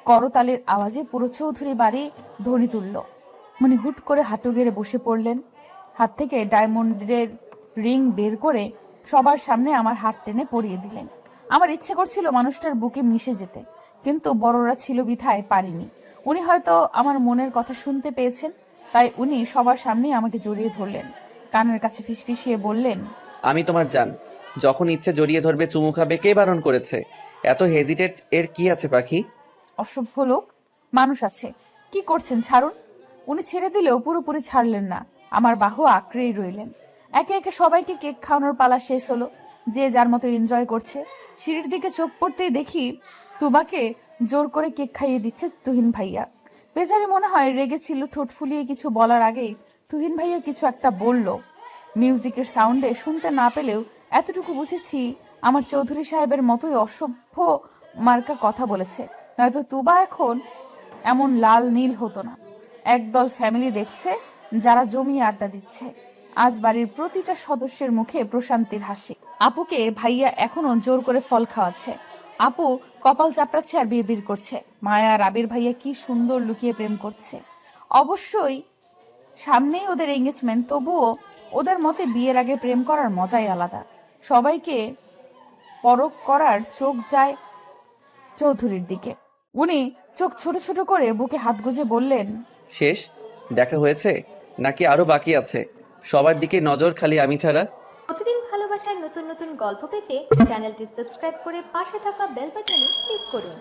করতালের আওয়াজে পুরো চৌধুরী বাড়ি ধ্বনি তুলল। উনি হুট করে হাঁটু গেড়ে বসে পড়লেন। হাত থেকে ডায়মন্ডের রিং বের করে সবার সামনে আমার হাত টেনে পরিয়ে দিলেন। আমার ইচ্ছে করছিল মানুষটার বুকে মিশে যেতে, কিন্তু বড়রা ছিল বিধায় পারিনি। উনি হয়তো আমার মনের কথা শুনতে পেয়েছেন, তাই উনি সবার সামনে আমাকে জড়িয়ে ধরলেন, কানের কাছে ফিসফিসিয়ে বললেন, আমি তোমার জান, যখন ইচ্ছে জড়িয়ে ধরবে, চুমু খাবে, কে বারণ করেছে? এত হেজিটেট এর কি আছে পাখি? অসভ্য লোক, মানুষ আছে, কি করছেন, ছাড়ুন। উনি ছেড়ে দিলেও পুরোপুরি ছাড়লেন না, আমার বাহু আঁকড়েই রইলেন। একে একে সবাইকে কেক খাওয়ানোর পালা শেষ হলো, যে যার মতো এনজয় করছে। সিঁড়ির দিকে চোখ পড়তেই দেখি তুবাকে জোর করে কেক খাইয়ে দিচ্ছে তুহিন ভাইয়া। বেচারি মনে হয় রেগেছিল, ঠোঁট ফুলিয়ে কিছু বলার আগেই তুহিন ভাইয়া কিছু একটা বলল। মিউজিকের সাউন্ডে শুনতে না পেলেও এতটুকু বুঝেছি আমার চৌধুরী সাহেবের মতোই অসভ্য মার্কা কথা বলেছে, নয়তো তুবা এখন এমন লাল নীল হতো না। একদল ফ্যামিলি দেখছে যারা জমিয়ে আড্ডা দিচ্ছে। আজ বাড়ির প্রতিটা সদস্যের মুখে প্রশান্তির হাসি। আপুকে ভাইয়া এখনো জোর করে ফল খাওয়াচ্ছে। আপু কপাল চাপড়াচ্ছে আর বিড়বিড় করছে, মায়া আর আবির ভাইয়া কি সুন্দর লুকিয়ে প্রেম করছে। অবশ্যই সামনেই ওদের এঙ্গেজমেন্ট, তবুও ওদের মতে বিয়ের আগে প্রেম করার মজাই আলাদা। সবাইকে পরখ করার চোখ যায় চৌধুরীর দিকে। উনি চোখ ছোট ছোট করে বুকে হাত গুজে বললেন, শেষ দেখা হয়েছে নাকি আরো বাকি আছে? সবার দিকে নজর খালি আমি ছাড়া। প্রতিদিন ভালোবাসার নতুন নতুন গল্প পেতে চ্যানেলটি সাবস্ক্রাইব করে পাশে থাকা বেল বাটনে ক্লিক করুন।